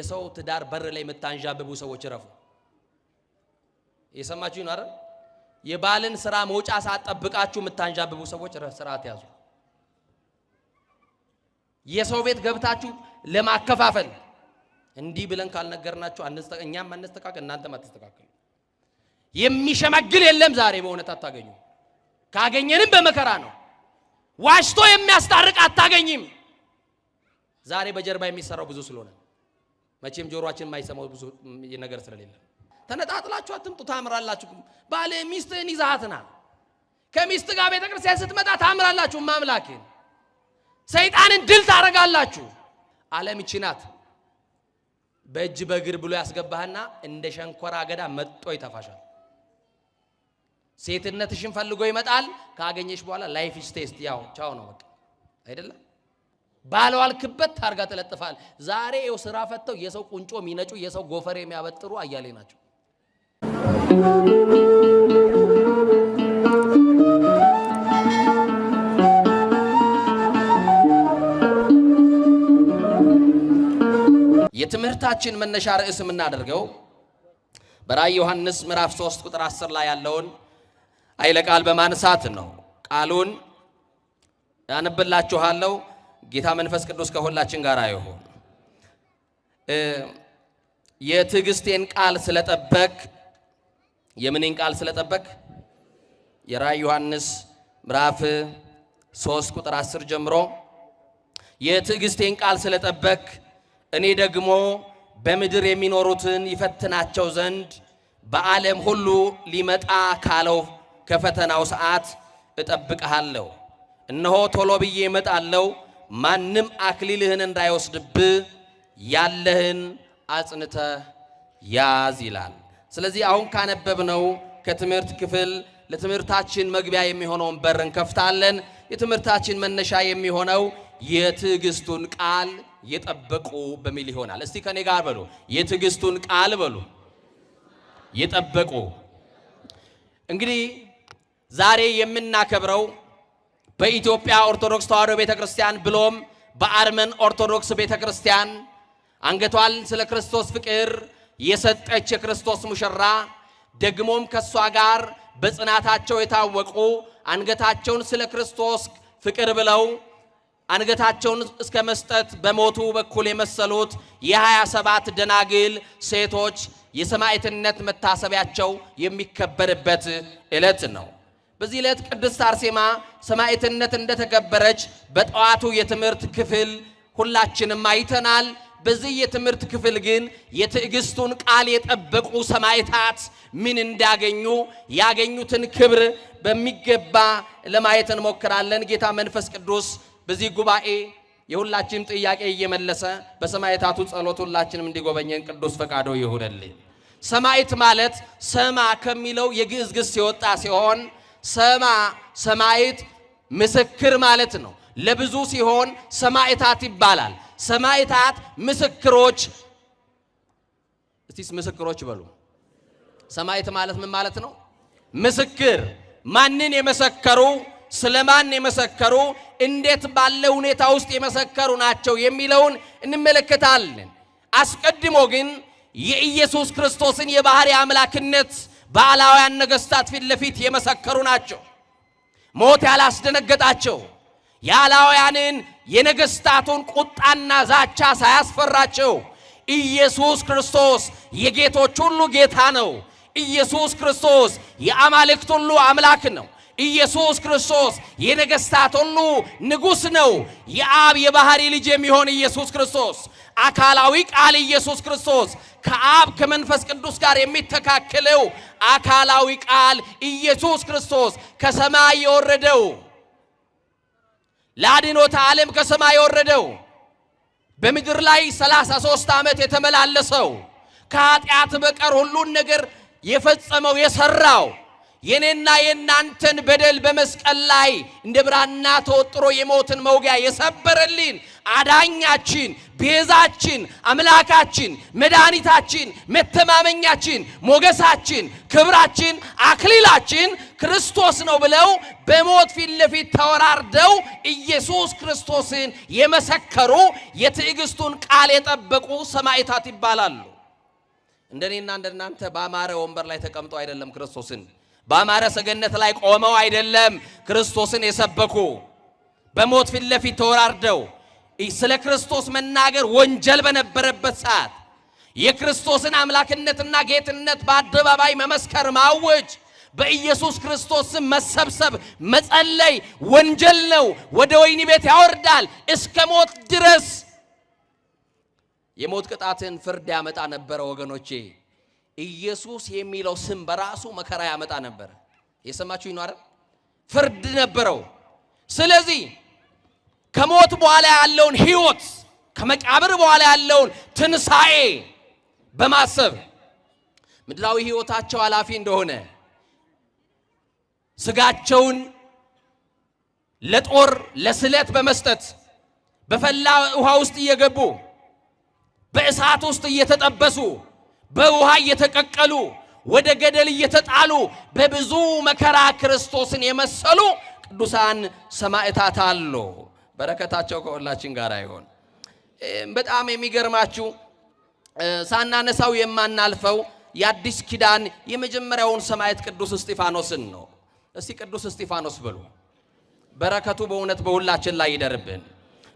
የሰው ትዳር በር ላይ መታንዣበቡ ሰዎች ረፉ። የሰማችሁ ነው አይደል? የባልን ስራ መውጫ ሰዓት ጠብቃችሁ መታንዣበቡ ሰዎች ስርዓት ያዙ። የሰው ቤት ገብታችሁ ለማከፋፈል እንዲህ ብለን ካልነገርናችሁ እኛም አንስተካከል እናንተም አትስተካከሉ። የሚሸመግል የለም ዛሬ በእውነት አታገኙ። ካገኘንም በመከራ ነው። ዋሽቶ የሚያስታርቅ አታገኝም። ዛሬ በጀርባ የሚሰራው ብዙ ስለሆነ መቼም ጆሮአችን የማይሰማው ብዙ ነገር ስለሌለ ተነጣጥላችሁ አትምጡ ታምራላችሁ። ባለ ሚስትህን ይዛሃትና ከሚስት ጋር ቤተክርስቲያን ስትመጣ ታምራላችሁ። ማምላክን ሰይጣንን ድል ታረጋላችሁ። ዓለም ይህች ናት። በእጅ በእግር ብሎ ያስገባህና እንደ ሸንኮራ አገዳ መጥቶ ይተፋሻል። ሴትነትሽን ፈልጎ ይመጣል። ካገኘሽ በኋላ ላይፍ ስቴት ያው ቻው ነው በቃ አይደለም። ባለዋልክበት ታርጋ ተለጥፋል። ዛሬ የው ስራ ፈተው የሰው ቁንጮ ሚነጩ የሰው ጎፈሬ የሚያበጥሩ አያሌ ናቸው። የትምህርታችን መነሻ ርዕስ የምናደርገው በራዕየ ዮሐንስ ምዕራፍ 3 ቁጥር 10 ላይ ያለውን ኃይለ ቃል በማንሳት ነው። ቃሉን ያነብላችኋለሁ። ጌታ መንፈስ ቅዱስ ከሁላችን ጋር ይሁን። የትዕግስቴን ቃል ስለጠበቅ የምንን ቃል ስለጠበቅ የራዕየ ዮሐንስ ምዕራፍ 3 ቁጥር 10 ጀምሮ የትዕግስቴን ቃል ስለጠበቅ እኔ ደግሞ በምድር የሚኖሩትን ይፈትናቸው ዘንድ በዓለም ሁሉ ሊመጣ ካለው ከፈተናው ሰዓት እጠብቅሃለሁ። እነሆ ቶሎ ብዬ እመጣለሁ። ማንም አክሊልህን እንዳይወስድብህ ያለህን አጽንተህ ያዝ ይላል። ስለዚህ አሁን ካነበብነው ከትምህርት ክፍል ለትምህርታችን መግቢያ የሚሆነውን በር እንከፍታለን። የትምህርታችን መነሻ የሚሆነው የትዕግስቱን ቃል የጠበቁ በሚል ይሆናል። እስቲ ከኔ ጋር በሉ፣ የትዕግስቱን ቃል በሉ፣ የጠበቁ። እንግዲህ ዛሬ የምናከብረው በኢትዮጵያ ኦርቶዶክስ ተዋሕዶ ቤተክርስቲያን ብሎም በአርመን ኦርቶዶክስ ቤተክርስቲያን አንገቷን ስለ ክርስቶስ ፍቅር የሰጠች የክርስቶስ ሙሽራ ደግሞም ከሷ ጋር በጽናታቸው የታወቁ አንገታቸውን ስለ ክርስቶስ ፍቅር ብለው አንገታቸውን እስከ መስጠት በሞቱ በኩል የመሰሉት የ27 ደናግል ሴቶች የሰማዕትነት መታሰቢያቸው የሚከበርበት ዕለት ነው። በዚህ ዕለት ቅድስት አርሴማ ሰማዕትነት እንደተከበረች በጠዋቱ የትምህርት ክፍል ሁላችንም አይተናል። በዚህ የትምህርት ክፍል ግን የትዕግስቱን ቃል የጠበቁ ሰማዕታት ምን እንዳገኙ ያገኙትን ክብር በሚገባ ለማየት እንሞክራለን። ጌታ መንፈስ ቅዱስ በዚህ ጉባኤ የሁላችንም ጥያቄ እየመለሰ በሰማዕታቱ ጸሎት ሁላችንም እንዲጎበኘን ቅዱስ ፈቃዶ ይሁንልን። ሰማዕት ማለት ሰማ ከሚለው የግዕዝ ግስ የወጣ ሲሆን ሰማ ሰማዕት ምስክር ማለት ነው። ለብዙ ሲሆን ሰማዕታት ይባላል። ሰማዕታት ምስክሮች። እስቲ ምስክሮች በሉ። ሰማዕት ማለት ምን ማለት ነው? ምስክር። ማንን የመሰከሩ፣ ስለማን የመሰከሩ፣ እንዴት ባለ ሁኔታ ውስጥ የመሰከሩ ናቸው የሚለውን እንመለከታለን። አስቀድሞ ግን የኢየሱስ ክርስቶስን የባህሪ አምላክነት በአላውያን ነገስታት ፊት ለፊት የመሰከሩ ናቸው። ሞት ያላስደነገጣቸው፣ የአላውያንን የነገስታቱን ቁጣና ዛቻ ሳያስፈራቸው ኢየሱስ ክርስቶስ የጌቶች ሁሉ ጌታ ነው። ኢየሱስ ክርስቶስ የአማልክት ሁሉ አምላክ ነው። ኢየሱስ ክርስቶስ የነገስታት ሁሉ ንጉስ ነው። የአብ የባህሪ ልጅ የሚሆን ኢየሱስ ክርስቶስ አካላዊ ቃል ኢየሱስ ክርስቶስ ከአብ ከመንፈስ ቅዱስ ጋር የሚተካከለው አካላዊ ቃል ኢየሱስ ክርስቶስ ከሰማይ የወረደው ለአድኖተ ዓለም ከሰማይ የወረደው በምድር ላይ 33 ዓመት የተመላለሰው ከኃጢአት በቀር ሁሉን ነገር የፈጸመው የሰራው የኔና የናንተን በደል በመስቀል ላይ እንደ ብራና ተወጥሮ የሞትን መውጊያ የሰበረልን አዳኛችን ቤዛችን አምላካችን መድኃኒታችን መተማመኛችን ሞገሳችን ክብራችን አክሊላችን ክርስቶስ ነው ብለው በሞት ፊት ለፊት ተወራርደው ኢየሱስ ክርስቶስን የመሰከሩ የትዕግስቱን ቃል የጠበቁ ሰማዕታት ይባላሉ። እንደኔና እንደናንተ በአማረ ወንበር ላይ ተቀምጦ አይደለም ክርስቶስን በአማረ ሰገነት ላይ ቆመው አይደለም ክርስቶስን የሰበኩ በሞት ፊት ለፊት ተወራርደው ስለ ክርስቶስ መናገር ወንጀል በነበረበት ሰዓት የክርስቶስን አምላክነትና ጌትነት በአደባባይ መመስከር ማወጅ በኢየሱስ ክርስቶስ መሰብሰብ መጸለይ ወንጀል ነው፣ ወደ ወህኒ ቤት ያወርዳል፣ እስከ ሞት ድረስ የሞት ቅጣትን ፍርድ ያመጣ ነበር። ወገኖቼ ኢየሱስ የሚለው ስም በራሱ መከራ ያመጣ ነበር። የሰማችሁኝ ነው አይደል? ፍርድ ነበረው። ስለዚህ ከሞት በኋላ ያለውን ሕይወት ከመቃብር በኋላ ያለውን ትንሣኤ በማሰብ ምድራዊ ሕይወታቸው አላፊ እንደሆነ ስጋቸውን ለጦር ለስለት በመስጠት በፈላ ውሃ ውስጥ እየገቡ በእሳት ውስጥ እየተጠበሱ በውሃ እየተቀቀሉ ወደ ገደል እየተጣሉ በብዙ መከራ ክርስቶስን የመሰሉ ቅዱሳን ሰማዕታት አሉ። በረከታቸው ከሁላችን ጋር ይሁን። በጣም የሚገርማችሁ ሳናነሳው የማናልፈው የአዲስ ኪዳን የመጀመሪያውን ሰማዕት ቅዱስ እስጢፋኖስን ነው። እስቲ ቅዱስ እስጢፋኖስ በሉ። በረከቱ በእውነት በሁላችን ላይ ይደርብን።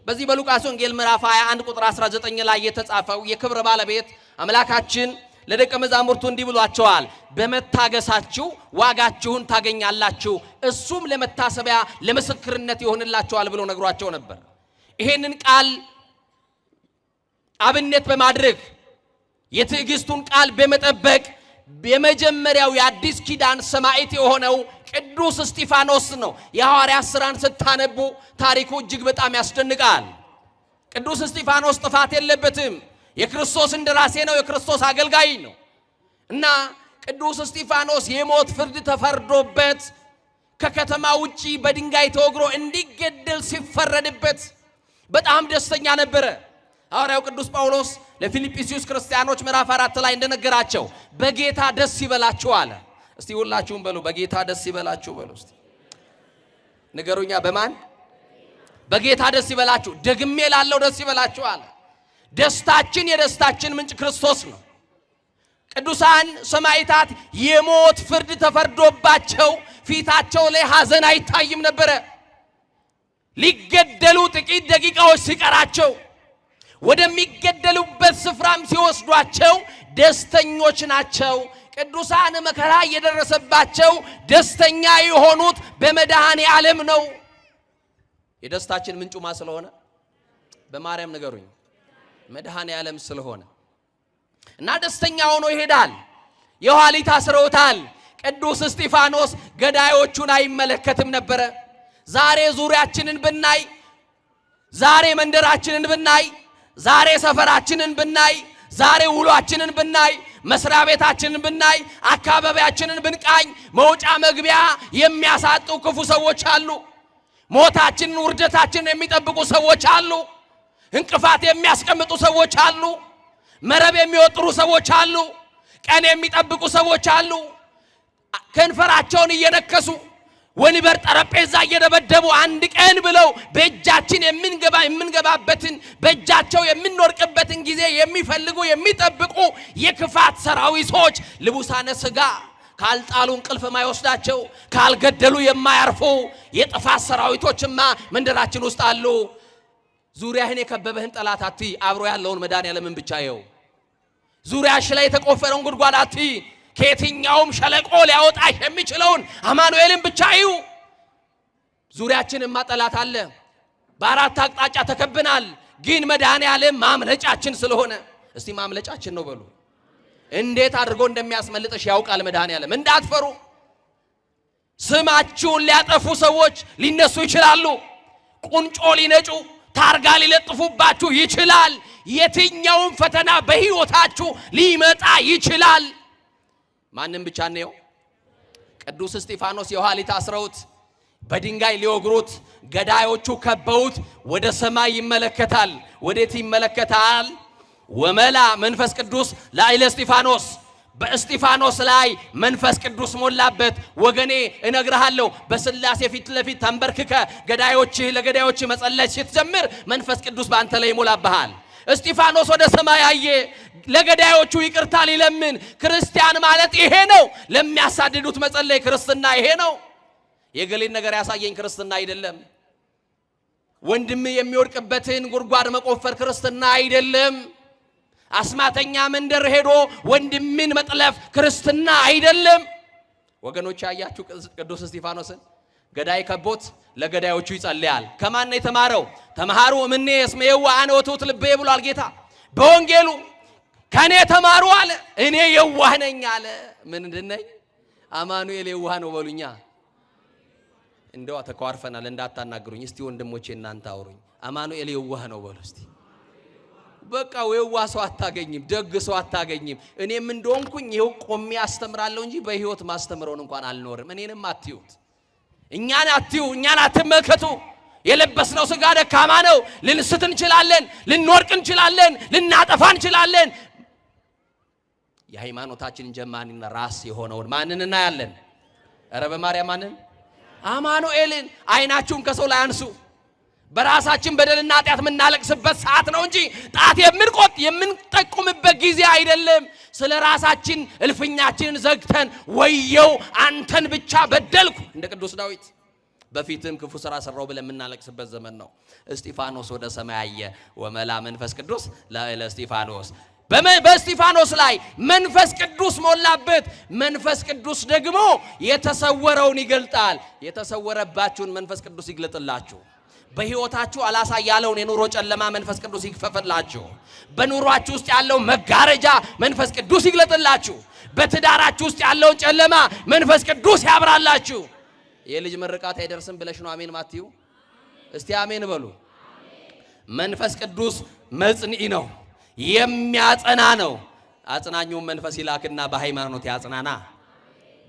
በዚህ በሉቃስ ወንጌል ምዕራፍ 21 ቁጥር 19 ላይ የተጻፈው የክብር ባለቤት አምላካችን ለደቀ መዛሙርቱ እንዲህ ብሏቸዋል፣ በመታገሳችሁ ዋጋችሁን ታገኛላችሁ፣ እሱም ለመታሰቢያ ለምስክርነት ይሆንላችኋል ብሎ ነግሯቸው ነበር። ይሄንን ቃል አብነት በማድረግ የትዕግስቱን ቃል በመጠበቅ የመጀመሪያው የአዲስ ኪዳን ሰማዕት የሆነው ቅዱስ እስጢፋኖስ ነው። የሐዋርያት ሥራን ስታነቡ ታሪኩ እጅግ በጣም ያስደንቃል። ቅዱስ እስጢፋኖስ ጥፋት የለበትም። የክርስቶስ እንደራሴ ነው፣ የክርስቶስ አገልጋይ ነው እና ቅዱስ እስጢፋኖስ የሞት ፍርድ ተፈርዶበት ከከተማ ውጪ በድንጋይ ተወግሮ እንዲገደል ሲፈረድበት በጣም ደስተኛ ነበረ። ሐዋርያው ቅዱስ ጳውሎስ ለፊልጵስዩስ ክርስቲያኖች ምዕራፍ 4 ላይ እንደነገራቸው በጌታ ደስ ይበላችሁ አለ። እስቲ ሁላችሁም በሉ በጌታ ደስ ይበላችሁ በሉ። እስቲ ንገሩኛ፣ በማን? በጌታ ደስ ይበላችሁ። ደግሜ ላለው ደስ ይበላችሁ አለ። ደስታችን የደስታችን ምንጭ ክርስቶስ ነው። ቅዱሳን ሰማዕታት የሞት ፍርድ ተፈርዶባቸው ፊታቸው ላይ ሐዘን አይታይም ነበረ። ሊገደሉ ጥቂት ደቂቃዎች ሲቀራቸው ወደሚገደሉበት ስፍራም ሲወስዷቸው ደስተኞች ናቸው። ቅዱሳን መከራ እየደረሰባቸው ደስተኛ የሆኑት በመድኃኔ ዓለም ነው። የደስታችን ምንጩ ማ ስለሆነ በማርያም ንገሩኝ፣ መድኃኔ ዓለም ስለሆነ እና ደስተኛ ሆኖ ይሄዳል። የኋሊት አስረውታል። ቅዱስ እስጢፋኖስ ገዳዮቹን አይመለከትም ነበረ። ዛሬ ዙሪያችንን ብናይ፣ ዛሬ መንደራችንን ብናይ፣ ዛሬ ሰፈራችንን ብናይ፣ ዛሬ ውሏችንን ብናይ፣ መስሪያ ቤታችንን ብናይ፣ አካባቢያችንን ብንቃኝ መውጫ መግቢያ የሚያሳጡ ክፉ ሰዎች አሉ። ሞታችንን ውርደታችንን የሚጠብቁ ሰዎች አሉ። እንቅፋት የሚያስቀምጡ ሰዎች አሉ። መረብ የሚወጥሩ ሰዎች አሉ። ቀን የሚጠብቁ ሰዎች አሉ። ከንፈራቸውን እየነከሱ ወንበር ጠረጴዛ እየደበደቡ አንድ ቀን ብለው በእጃችን የምንገባበትን በእጃቸው የምንወርቅበትን ጊዜ የሚፈልጉ የሚጠብቁ የክፋት ሰራዊቶች ልቡሳነ ሥጋ ካልጣሉ እንቅልፍ የማይወስዳቸው ካልገደሉ የማያርፉ የጥፋት ሰራዊቶችማ መንደራችን ውስጥ አሉ። ዙሪያህን የከበበህን ጠላት አትይ፣ አብሮ ያለውን መድኃኔዓለምን ብቻ ይው። ዙሪያሽ ላይ የተቆፈረውን ጉድጓድ አትይ፣ ከየትኛውም ሸለቆ ሊያወጣሽ የሚችለውን አማኑኤልን ብቻ ይው። ዙሪያችንማ ጠላት አለ፣ በአራት አቅጣጫ ተከብናል። ግን መድኃኔዓለም ማምለጫችን ስለሆነ እስቲ ማምለጫችን ነው በሉ። እንዴት አድርጎ እንደሚያስመልጥሽ ያውቃል መድኃኔዓለም። እንዳትፈሩ። ስማችሁን ሊያጠፉ ሰዎች ሊነሱ ይችላሉ። ቁንጮ ሊነጩ ታርጋ ሊለጥፉባችሁ ይችላል። የትኛውም ፈተና በሕይወታችሁ ሊመጣ ይችላል። ማንም ብቻ ነው ቅዱስ እስጢፋኖስ የኋሊት አስረውት በድንጋይ ሊወግሩት ገዳዮቹ ከበውት ወደ ሰማይ ይመለከታል። ወዴት ይመለከታል? ወመላ መንፈስ ቅዱስ ላዕለ እስጢፋኖስ በእስጢፋኖስ ላይ መንፈስ ቅዱስ ሞላበት። ወገኔ እነግርሃለሁ በስላሴ ፊት ለፊት ተንበርክከ ለገዳዮች መጸለይ ስትጀምር መንፈስ ቅዱስ በአንተ ላይ ይሞላብሃል። እስጢፋኖስ ወደ ሰማይ አየ፣ ለገዳዮቹ ይቅርታ ሊለምን። ክርስቲያን ማለት ይሄ ነው። ለሚያሳድዱት መጸለይ ክርስትና ይሄ ነው። የገሌን ነገር ያሳየኝ ክርስትና አይደለም። ወንድም የሚወድቅበትን ጉድጓድ መቆፈር ክርስትና አይደለም። አስማተኛ መንደር ሄዶ ወንድምን መጥለፍ ክርስትና አይደለም። ወገኖች ያያችሁ ቅዱስ እስጢፋኖስን ገዳይ ከቦት ለገዳዮቹ ይጸልያል። ከማን ነው የተማረው? ተማሃሩ እምኔ እስመየዋ አነ ወትሑት ልቤ ብሏል ጌታ በወንጌሉ። ከኔ ተማሩ አለ፣ እኔ የዋህ ነኝ አለ። ምንድን ነኝ? አማኑኤል የዋህ ነው በሉኛ። እንደው ተኳርፈናል እንዳታናግሩኝ እስቲ ወንድሞቼ እናንተ አውሩኝ። አማኑኤል የዋህ ነው በሉ እስቲ። በቃ የዋህ ሰው አታገኝም፣ ደግ ሰው አታገኝም። እኔም እንደሆንኩኝ ይሄው ቆሜ አስተምራለሁ እንጂ በህይወት ማስተምረውን እንኳን አልኖርም። እኔንም አትዩት፣ እኛን አትዩ፣ እኛን አትመልከቱ። የለበስነው ስጋ ደካማ ነው። ልንስት እንችላለን፣ ልንወርቅ እንችላለን፣ ልናጠፋ እንችላለን። የሃይማኖታችን ጀማሪና ራስ የሆነውን ማንን እናያለን? ኧረ በማርያም ማንን? አማኑኤልን። አይናችሁን ከሰው ላይ አንሱ። በራሳችን በደልና ኃጢአት የምናለቅስበት ሰዓት ነው እንጂ ጣት የምንጠቁምበት ጊዜ አይደለም። ስለ ራሳችን እልፍኛችንን ዘግተን ወየው አንተን ብቻ በደልኩ እንደ ቅዱስ ዳዊት በፊትም ክፉ ሥራ ሰራው ብለን የምናለቅስበት ዘመን ነው። እስጢፋኖስ ወደ ሰማይ አየ፣ ወመላ መንፈስ ቅዱስ ላዕለ እስጢፋኖስ በእስጢፋኖስ ላይ መንፈስ ቅዱስ ሞላበት። መንፈስ ቅዱስ ደግሞ የተሰወረውን ይገልጣል። የተሰወረባችሁን መንፈስ ቅዱስ ይግለጥላችሁ። በህይወታችሁ አላሳይ ያለውን የኑሮ ጨለማ መንፈስ ቅዱስ ይክፈፍላችሁ። በኑሯችሁ ውስጥ ያለው መጋረጃ መንፈስ ቅዱስ ይግለጥላችሁ። በትዳራችሁ ውስጥ ያለውን ጨለማ መንፈስ ቅዱስ ያብራላችሁ። የልጅ ምርቃት አይደርስም ብለሽ ነው አሜን ማትዩ? እስቲ አሜን በሉ። መንፈስ ቅዱስ መጽንዒ ነው፣ የሚያጸና ነው። አጽናኙን መንፈስ ይላክና በሃይማኖት ያጽናና።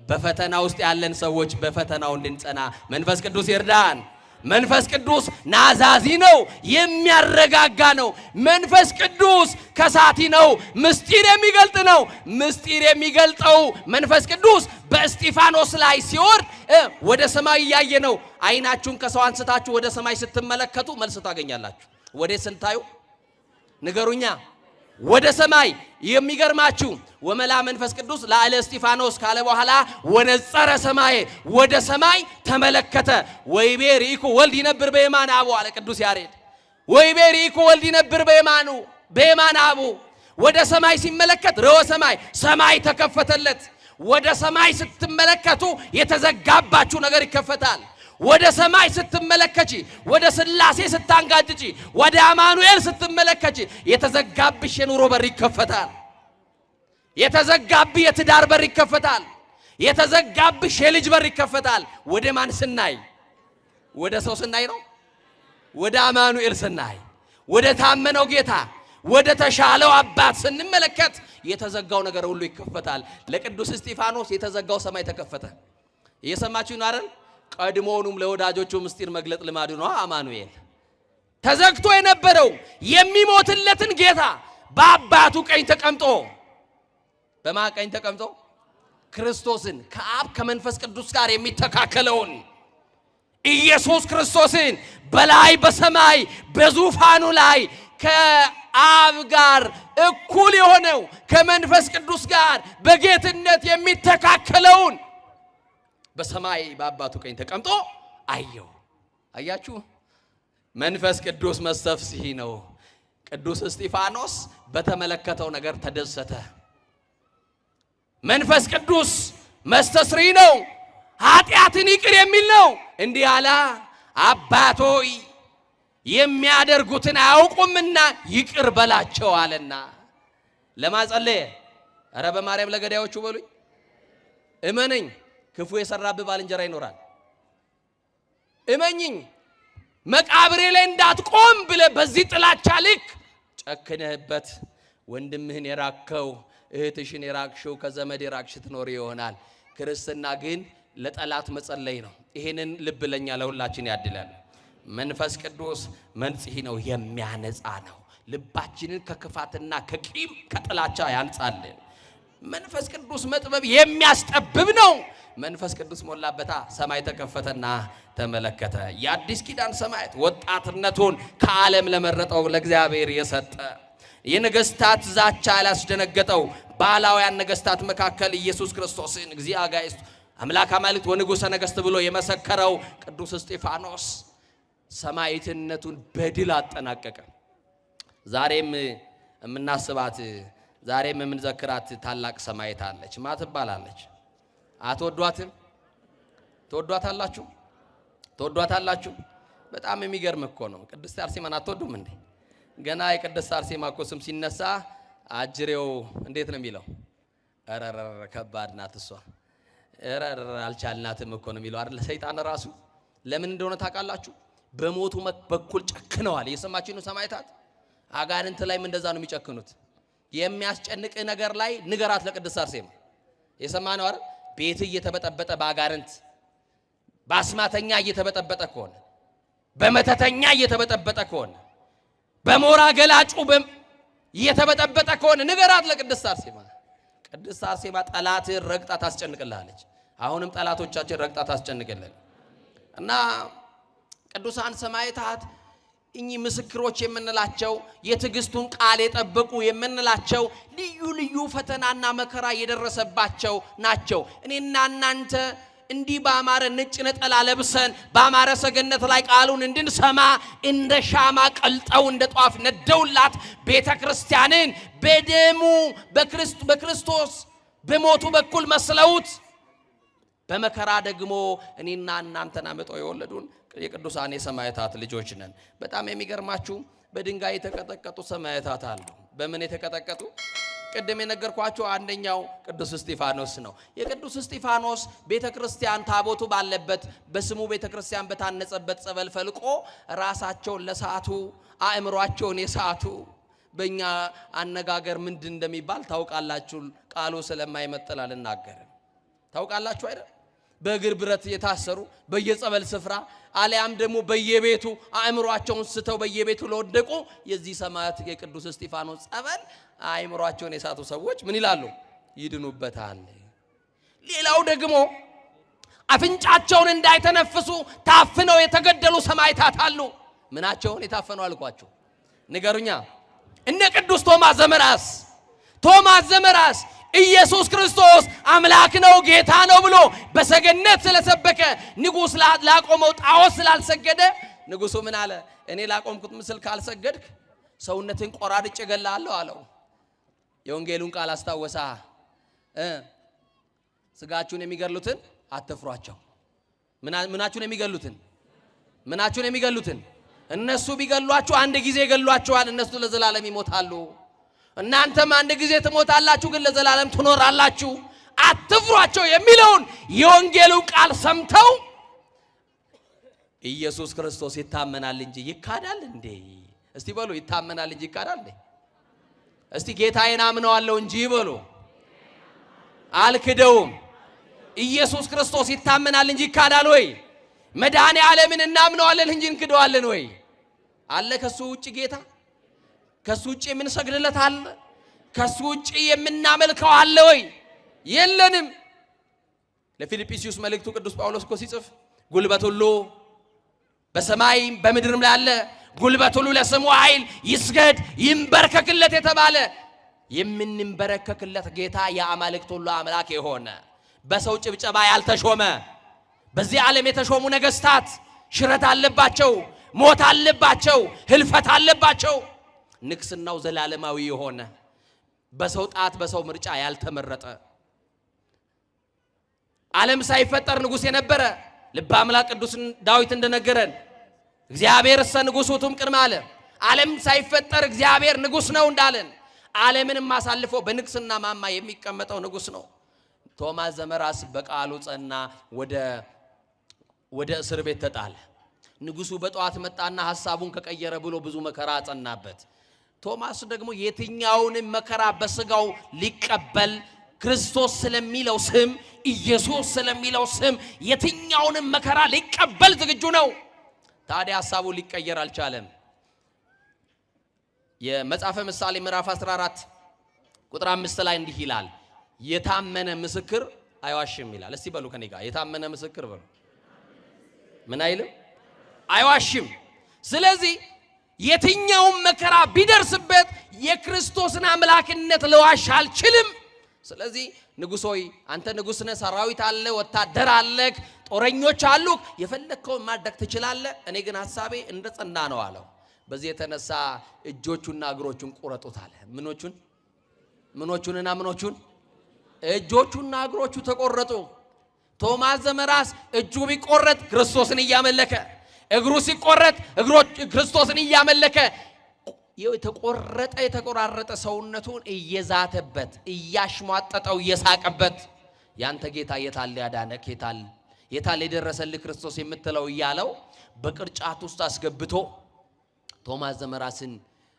በፈተና ውስጥ ያለን ሰዎች በፈተናው እንድንጸና መንፈስ ቅዱስ ይርዳን። መንፈስ ቅዱስ ናዛዚ ነው፣ የሚያረጋጋ ነው። መንፈስ ቅዱስ ከሳቲ ነው፣ ምስጢር የሚገልጥ ነው። ምስጢር የሚገልጠው መንፈስ ቅዱስ በእስጢፋኖስ ላይ ሲወርድ ወደ ሰማይ እያየ ነው። አይናችሁን ከሰው አንስታችሁ ወደ ሰማይ ስትመለከቱ መልስ ታገኛላችሁ። ወደ ስንታዩ ንገሩኛ። ወደ ሰማይ። የሚገርማችሁ ወመላ መንፈስ ቅዱስ ላዕለ እስጢፋኖስ ካለ በኋላ ወነጸረ ሰማይ፣ ወደ ሰማይ ተመለከተ። ወይቤ ርኢኩ ወልድ ይነብር በየማነ አቡ አለ ቅዱስ ያሬድ። ወይቤ ርኢኩ ወልድ ይነብር በየማነ አቡ። ወደ ሰማይ ሲመለከት ርዕወ ሰማይ ተከፈተለት። ወደ ሰማይ ስትመለከቱ የተዘጋባችሁ ነገር ይከፈታል። ወደ ሰማይ ስትመለከቺ፣ ወደ ስላሴ ስታንጋጭጪ፣ ወደ አማኑኤል ስትመለከቺ የተዘጋብሽ የኑሮ በር ይከፈታል። የተዘጋብሽ የትዳር በር ይከፈታል። የተዘጋብሽ የልጅ በር ይከፈታል። ወደ ማን ስናይ? ወደ ሰው ስናይ ነው? ወደ አማኑኤል ስናይ፣ ወደ ታመነው ጌታ፣ ወደ ተሻለው አባት ስንመለከት የተዘጋው ነገር ሁሉ ይከፈታል። ለቅዱስ እስጢፋኖስ የተዘጋው ሰማይ ተከፈተ። እየሰማችሁ ነው አይደል? ቀድሞውንም ለወዳጆቹ ምስጢር መግለጥ ልማዱ ነው። አማኑኤል ተዘግቶ የነበረው የሚሞትለትን ጌታ በአባቱ ቀኝ ተቀምጦ፣ በማን ቀኝ ተቀምጦ? ክርስቶስን ከአብ ከመንፈስ ቅዱስ ጋር የሚተካከለውን ኢየሱስ ክርስቶስን በላይ በሰማይ በዙፋኑ ላይ ከአብ ጋር እኩል የሆነው ከመንፈስ ቅዱስ ጋር በጌትነት የሚተካከለውን በሰማይ በአባቱ ቀኝ ተቀምጦ አየው። አያችሁ? መንፈስ ቅዱስ መስተፍስሒ ነው። ቅዱስ እስጢፋኖስ በተመለከተው ነገር ተደሰተ። መንፈስ ቅዱስ መስተስሪ ነው፣ ኃጢአትን ይቅር የሚል ነው። እንዲህ አለ፣ አባቶይ የሚያደርጉትን አያውቁምና ይቅር በላቸው አለና ለማጸለየ። ኧረ በማርያም ለገዳዮቹ በሉኝ። እመነኝ፣ ክፉ የሰራብህ ባልንጀራ ይኖራል። እመኝኝ፣ መቃብሬ ላይ እንዳትቆም ብለህ በዚህ ጥላቻ ልክ ጨክነህበት ወንድምህን የራከው እህትሽን የራክሽው ከዘመድ የራክሽ ትኖር ይሆናል። ክርስትና ግን ለጠላት መጸለይ ነው። ይሄንን ልብ ለኛ ለሁላችን ያድላል። መንፈስ ቅዱስ መንጽሔ ነው፣ የሚያነጻ ነው። ልባችንን ከክፋትና ከቂም ከጥላቻ ያንጻልን። መንፈስ ቅዱስ መጥበብ የሚያስጠብብ ነው። መንፈስ ቅዱስ ሞላበታ። ሰማይ ተከፈተና ተመለከተ። የአዲስ ኪዳን ሰማያት ወጣትነቱን ከዓለም ለመረጠው ለእግዚአብሔር የሰጠ የነገስታት ዛቻ ያላስደነገጠው ባላውያን ነገስታት መካከል ኢየሱስ ክርስቶስን እግዚአብሔር አምላክ አማልክት ወንጉሠ ነገሥት ብሎ የመሰከረው ቅዱስ እስጢፋኖስ ሰማዕትነቱን በድል አጠናቀቀ። ዛሬም የምናስባት ዛሬም የምንዘክራት ታላቅ ሰማዕት አለች። ማ ትባላለች? አትወዷትም? ትወዷታላችሁ? ትወዷታላችሁ? በጣም የሚገርም እኮ ነው። ቅድስት አርሴማን አትወዱም እንዴ? ገና የቅድስት አርሴማ እኮ ስም ሲነሳ አጅሬው እንዴት ነው የሚለው? አረረ ከባድ ናት እሷ። አረረ አልቻልናትም እኮ ነው የሚለው አይደል? ሰይጣን ራሱ ለምን እንደሆነ ታውቃላችሁ? በሞቱ በኩል ጨክነዋል። የሰማችሁ ነው ሰማዕታት። አጋንንት ላይም እንደዛ ነው የሚጨክኑት። የሚያስጨንቅ ነገር ላይ ንገራት ለቅድስት አርሴማ። የሰማነው አይደል? ቤት እየተበጠበጠ በአጋንንት በአስማተኛ እየተበጠበጠ ከሆነ በመተተኛ እየተበጠበጠ ከሆነ በሞራ ገላጩ እየተበጠበጠ ከሆነ ንገራት ለቅድስት አርሴማ። ቅድስት አርሴማ ጠላትን ረግጣ ታስጨንቅልሃለች። አሁንም ጠላቶቻችን ረግጣ ታስጨንቅልን እና ቅዱሳን ሰማዕታት እኚህ ምስክሮች የምንላቸው የትዕግስቱን ቃል የጠበቁ የምንላቸው ልዩ ልዩ ፈተናና መከራ የደረሰባቸው ናቸው። እኔና እናንተ እንዲህ በአማረ ነጭ ነጠላ ለብሰን በአማረ ሰገነት ላይ ቃሉን እንድንሰማ እንደ ሻማ ቀልጠው እንደ ጧፍ ነደውላት ቤተ ክርስቲያንን በደሙ በክርስቶስ በሞቱ በኩል መስለውት በመከራ ደግሞ እኔና እናንተን አመጣው የወለዱን የቅዱሳን የሰማዕታት ልጆች ነን። በጣም የሚገርማችሁ በድንጋይ የተቀጠቀጡ ሰማዕታት አሉ። በምን የተቀጠቀጡ? ቅድም የነገርኳችሁ አንደኛው ቅዱስ እስጢፋኖስ ነው። የቅዱስ እስጢፋኖስ ቤተክርስቲያን ታቦቱ ባለበት በስሙ ቤተክርስቲያን በታነጸበት ጸበል ፈልቆ ራሳቸውን ለሳቱ አእምሯቸውን የሳቱ በእኛ አነጋገር ምንድን እንደሚባል ታውቃላችሁ። ቃሉ ስለማይመጥል አልናገርም። ታውቃላችሁ አይደል? በእግር ብረት የታሰሩ በየጸበል ስፍራ አሊያም ደግሞ በየቤቱ አእምሯቸውን ስተው በየቤቱ ለወደቁ የዚህ ሰማዕት የቅዱስ እስጢፋኖስ ጸበል አእምሯቸውን የሳቱ ሰዎች ምን ይላሉ? ይድኑበታል። ሌላው ደግሞ አፍንጫቸውን እንዳይተነፍሱ ታፍነው የተገደሉ ሰማዕታት አሉ። ምናቸውን የታፈኑ አልኳችሁ? ንገሩኛ። እነ ቅዱስ ቶማስ ዘመራስ ኢየሱስ ክርስቶስ አምላክ ነው ጌታ ነው ብሎ በሰገነት ስለሰበከ ንጉስ ላቆመው ጣዖት ስላልሰገደ ንጉሱ ምን አለ? እኔ ላቆምኩት ምስል ካልሰገድክ ሰውነትን ቆራርጬ እገላለሁ አለው። የወንጌሉን ቃል አስታወሳ። ስጋችሁን የሚገድሉትን አትፍሯቸው። ምናችሁን የሚገድሉትን እነሱ ቢገድሏችሁ አንድ ጊዜ ይገድሏችኋል። እነሱ ለዘላለም ይሞታሉ። እናንተም አንድ ጊዜ ትሞታላችሁ፣ ግን ለዘላለም ትኖራላችሁ። አትፍሯቸው የሚለውን የወንጌሉን ቃል ሰምተው ኢየሱስ ክርስቶስ ይታመናል እንጂ ይካዳል እንዴ? እስቲ በሉ ይታመናል እንጂ ይካዳል እንዴ? እስቲ ጌታዬን አምነዋለሁ እንጂ በሉ አልክደውም። ኢየሱስ ክርስቶስ ይታመናል እንጂ ይካዳል ወይ? መድኃኔ ዓለምን እናምነዋለን እንጂ እንክደዋለን ወይ? አለ ከሱ ውጭ ጌታ? ከሱ ውጭ የምንሰግድለት አለ? ከሱ ውጭ የምናመልከው አለ ወይ? የለንም። ለፊልጵስዩስ መልእክቱ ቅዱስ ጳውሎስ እኮ ሲጽፍ ጉልበት ሁሉ በሰማይም በምድርም ላይ አለ፣ ጉልበት ሁሉ ለስሙ ኃይል ይስገድ ይንበርከክለት የተባለ የምንበረከክለት ጌታ የአማልክት ሁሉ አምላክ የሆነ በሰው ጭብጨባ ያልተሾመ በዚህ ዓለም የተሾሙ ነገስታት ሽረት አለባቸው፣ ሞት አለባቸው፣ ህልፈት አለባቸው። ንግስናው ዘላለማዊ የሆነ በሰው ጣት በሰው ምርጫ ያልተመረጠ ዓለም ሳይፈጠር ንጉስ የነበረ ልበ አምላክ ቅዱስ ዳዊት እንደነገረን እግዚአብሔር ንጉሱቱም ቅድመ ዓለም ሳይፈጠር እግዚአብሔር ንጉስ ነው እንዳለን ዓለምንም አሳልፎ በንግስና ማማ የሚቀመጠው ንጉስ ነው። ቶማስ ዘመራስ በቃሉ ጸና፣ ወደ እስር ቤት ተጣለ። ንጉሱ በጠዋት መጣና ሐሳቡን ከቀየረ ብሎ ብዙ መከራ ጸናበት። ቶማስ ደግሞ የትኛውንም መከራ በስጋው ሊቀበል ክርስቶስ ስለሚለው ስም ኢየሱስ ስለሚለው ስም የትኛውንም መከራ ሊቀበል ዝግጁ ነው። ታዲያ ሐሳቡ ሊቀየር አልቻለም። የመጽሐፈ ምሳሌ ምዕራፍ 14 ቁጥር 5 ላይ እንዲህ ይላል፣ የታመነ ምስክር አይዋሽም ይላል። እስቲ በሉ ከኔ ጋር የታመነ ምስክር በሉ። ምን አይልም? አይዋሽም። ስለዚህ የትኛውም መከራ ቢደርስበት የክርስቶስን አምላክነት ለዋሽ አልችልም። ስለዚህ ንጉሥ ሆይ አንተ ንጉሥ ነህ፣ ሰራዊት አለ፣ ወታደር አለ፣ ጦረኞች አሉ፣ የፈለከውን ማድረግ ትችላለህ። እኔ ግን ሐሳቤ እንደጸና ነው አለው። በዚህ የተነሳ እጆቹና እግሮቹን ቆረጡት አለ። ምኖቹንና ምኖቹን? እጆቹና እግሮቹ ተቆረጡ። ቶማስ ዘመራስ እጁ ቢቆረጥ ክርስቶስን እያመለከ፣ እግሩ ሲቆረጥ ክርስቶስን እያመለከ የተቆራረጠ ሰውነቱን እየዛተበት እያሽሟጠጠው እየሳቀበት ያንተ ጌታ የታል ያዳነክ የታል የደረሰልህ ክርስቶስ የምትለው እያለው በቅርጫት ውስጥ አስገብቶ ቶማስ ዘመራስን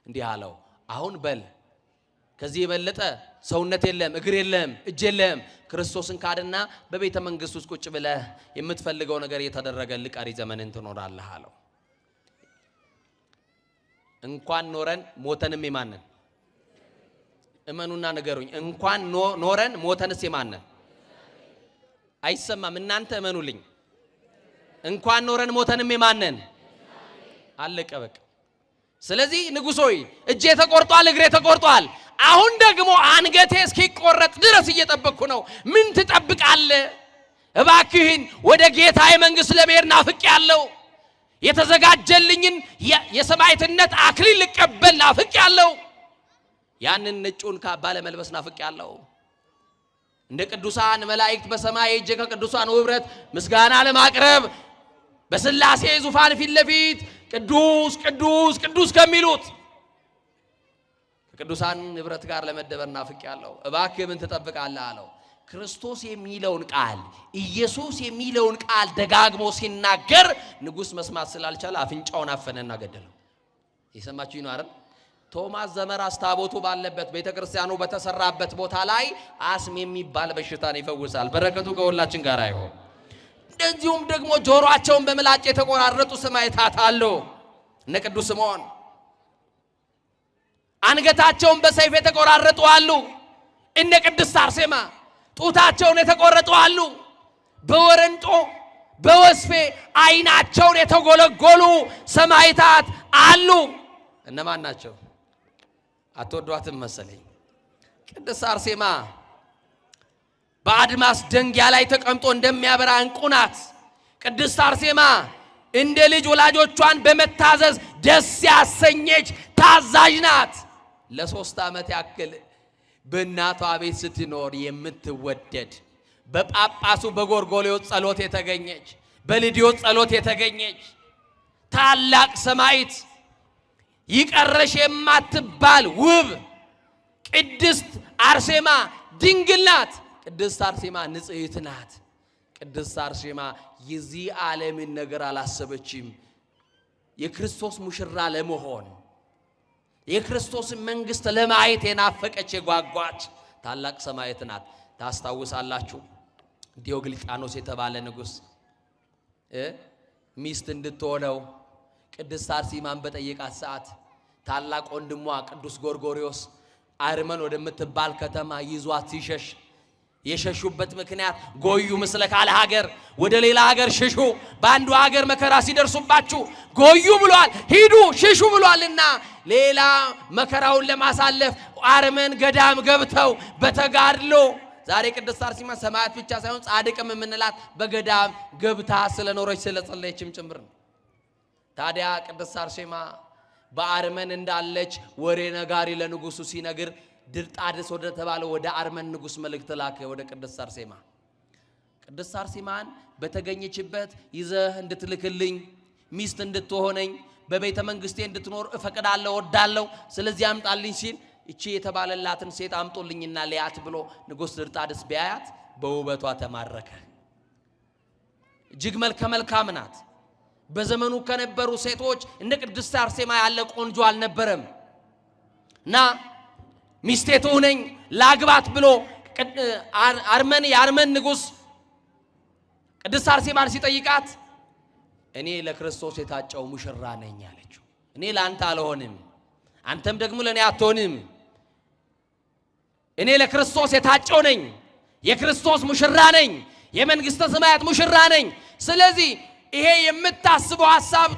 እንዲህ አለው፣ አሁን በል ከዚህ የበለጠ ሰውነት የለም፣ እግር የለም፣ እጅ የለም። ክርስቶስን ካድና በቤተ መንግስት ውስጥ ቁጭ ብለህ የምትፈልገው ነገር የተደረገልህ ቀሪ ዘመንን ትኖራለህ አለው። እንኳን ኖረን ሞተንም የማነን? እመኑና ንገሩኝ። እንኳን ኖረን ሞተንስ የማነን? አይሰማም። እናንተ እመኑልኝ። እንኳን ኖረን ሞተንም የማነን? አለቀ በቃ። ስለዚህ ንጉሥ ሆይ እጄ ተቆርጧል፣ እግሬ ተቆርጧል። አሁን ደግሞ አንገቴ እስኪቆረጥ ድረስ እየጠበቅኩ ነው። ምን ትጠብቃለህ? እባክህን ወደ ጌታዬ መንግሥት ለመሄድ ናፍቄያለሁ። የተዘጋጀልኝን የሰማዕትነት አክሊል ልቀበል ናፍቄያለሁ። ያንን ነጩን ካባ ለመልበስ ናፍቄያለሁ። እንደ ቅዱሳን መላእክት በሰማይ ሄጄ ከቅዱሳን ህብረት ምስጋና ለማቅረብ በሥላሴ ዙፋን ፊት ለፊት ቅዱስ ቅዱስ ቅዱስ ከሚሉት ከቅዱሳን ህብረት ጋር ለመደበር ናፍቄያለሁ። እባክህ ምን ትጠብቃለህ አለው። ክርስቶስ የሚለውን ቃል ኢየሱስ የሚለውን ቃል ደጋግሞ ሲናገር ንጉሥ መስማት ስላልቻለ አፍንጫውን አፈነና ገደለው። የሰማችሁ ነው አይደል? ቶማስ ዘመራስ ታቦቱ ባለበት ቤተክርስቲያኑ በተሰራበት ቦታ ላይ አስም የሚባል በሽታን ይፈውሳል። በረከቱ ከሁላችን ጋር ይሁን። እንደዚሁም ደግሞ ጆሮአቸውን በምላጭ የተቆራረጡ ሰማዕታት አሉ። እነ ቅዱስ ስምዖን አንገታቸውን በሰይፍ የተቆራረጡ አሉ። እነ ቅድስት አርሴማ ጡታቸውን የተቆረጡ አሉ። በወረንጦ በወስፌ አይናቸውን የተጎለጎሉ ሰማዕታት አሉ። እነማን ናቸው? አትወዷትም መሰለኝ። ቅድስት አርሴማ በአድማስ ደንጊያ ላይ ተቀምጦ እንደሚያበራ ዕንቁ ናት። ቅድስት አርሴማ እንደ ልጅ ወላጆቿን በመታዘዝ ደስ ያሰኘች ታዛዥ ናት። ለ3 ዓመት ያክል በእናቷ ቤት ስትኖር የምትወደድ በጳጳሱ በጎርጎልዮስ ጸሎት የተገኘች በልድዮስ ጸሎት የተገኘች ታላቅ ሰማዕት ይቀረሽ የማትባል ውብ ቅድስት አርሴማ ድንግል ናት። ቅድስት አርሴማ ንጽሕት ናት። ቅድስት አርሴማ የዚህ ዓለምን ነገር አላሰበችም። የክርስቶስ ሙሽራ ለመሆን የክርስቶስን መንግስት ለማየት የናፈቀች የጓጓች ታላቅ ሰማዕት ናት። ታስታውሳላችሁ? ዲዮቅልጥያኖስ የተባለ ንጉሥ ሚስት እንድትሆነው ቅድስት አርሴማን በጠየቃት ሰዓት ታላቅ ወንድሟ ቅዱስ ጎርጎርዮስ አርመን ወደምትባል ከተማ ይዟት ሲሸሽ የሸሹበት ምክንያት ጎዩ ምስለ ካለ ሀገር ወደ ሌላ ሀገር ሽሹ፣ በአንዱ ሀገር መከራ ሲደርሱባችሁ ጎዩ ብሏል፣ ሂዱ ሽሹ ብሏልና ሌላ መከራውን ለማሳለፍ አርመን ገዳም ገብተው በተጋድሎ ዛሬ ቅድስት አርሴማ ሰማዕት ብቻ ሳይሆን ጻድቅም የምንላት በገዳም ገብታ ስለኖረች ስለጸለየችም ጭምር ነው። ታዲያ ቅድስት አርሴማ በአርመን እንዳለች ወሬ ነጋሪ ለንጉሱ ሲነግር ድርጣድስ ወደ ተባለው ወደ አርመን ንጉስ መልእክት ላከ ወደ ቅድስት አርሴማ። ቅድስት አርሴማን በተገኘችበት ይዘህ እንድትልክልኝ ሚስት እንድትሆነኝ በቤተ መንግስቴ እንድትኖር እፈቅዳለሁ ወዳለሁ፣ ስለዚህ አምጣልኝ ሲል እቺ የተባለላትን ሴት አምጦልኝና ለያት ብሎ ንጉስ ድርጣድስ ቢያያት በውበቷ ተማረከ። እጅግ መልካም ናት። በዘመኑ ከነበሩ ሴቶች እንደ ቅድስት አርሴማ ያለ ቆንጆ አልነበረም እና ሚስቴ ትሁነኝ ላግባት ብሎ የአርመን ንጉሥ ቅድስት አርሴማን ሲጠይቃት እኔ ለክርስቶስ የታጨው ሙሽራ ነኝ አለችው። እኔ ለአንተ አልሆንም፣ አንተም ደግሞ ለእኔ አትሆንም። እኔ ለክርስቶስ የታጨው ነኝ፣ የክርስቶስ ሙሽራ ነኝ፣ የመንግሥተ ሰማያት ሙሽራ ነኝ። ስለዚህ ይሄ የምታስበው ሐሳብ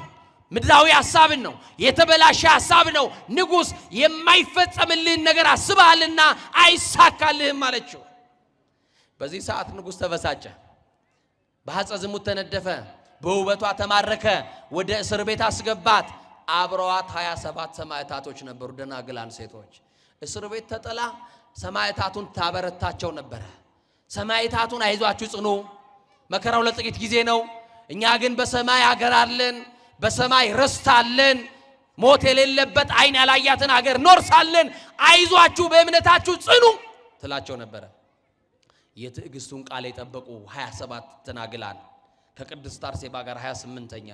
ምድራዊ ሐሳብን ነው፣ የተበላሸ ሐሳብ ነው። ንጉሥ የማይፈጸምልህን ነገር አስበሃልና አይሳካልህም አለችው። በዚህ ሰዓት ንጉሥ ተበሳጨ፣ በሐፀ ዝሙት ተነደፈ፣ በውበቷ ተማረከ፣ ወደ እስር ቤት አስገባት። አብረዋት 27 ሰማዕታቶች ነበሩ፣ ደናግላን ሴቶች። እስር ቤት ተጥላ ሰማዕታቱን ታበረታቸው ነበረ። ሰማዕታቱን አይዟችሁ ጽኑ፣ መከራው ለጥቂት ጊዜ ነው፣ እኛ ግን በሰማይ አገር አለን፣ በሰማይ ርስት አለን፣ ሞት የሌለበት ዓይን ያላያትን አገር ኖርሳለን፣ አይዟችሁ በእምነታችሁ ጽኑ ትላቸው ነበረ። የትዕግስቱን ቃል የጠበቁ 27 ደናግላን ከቅድስት አርሴማ ጋር 28ኛ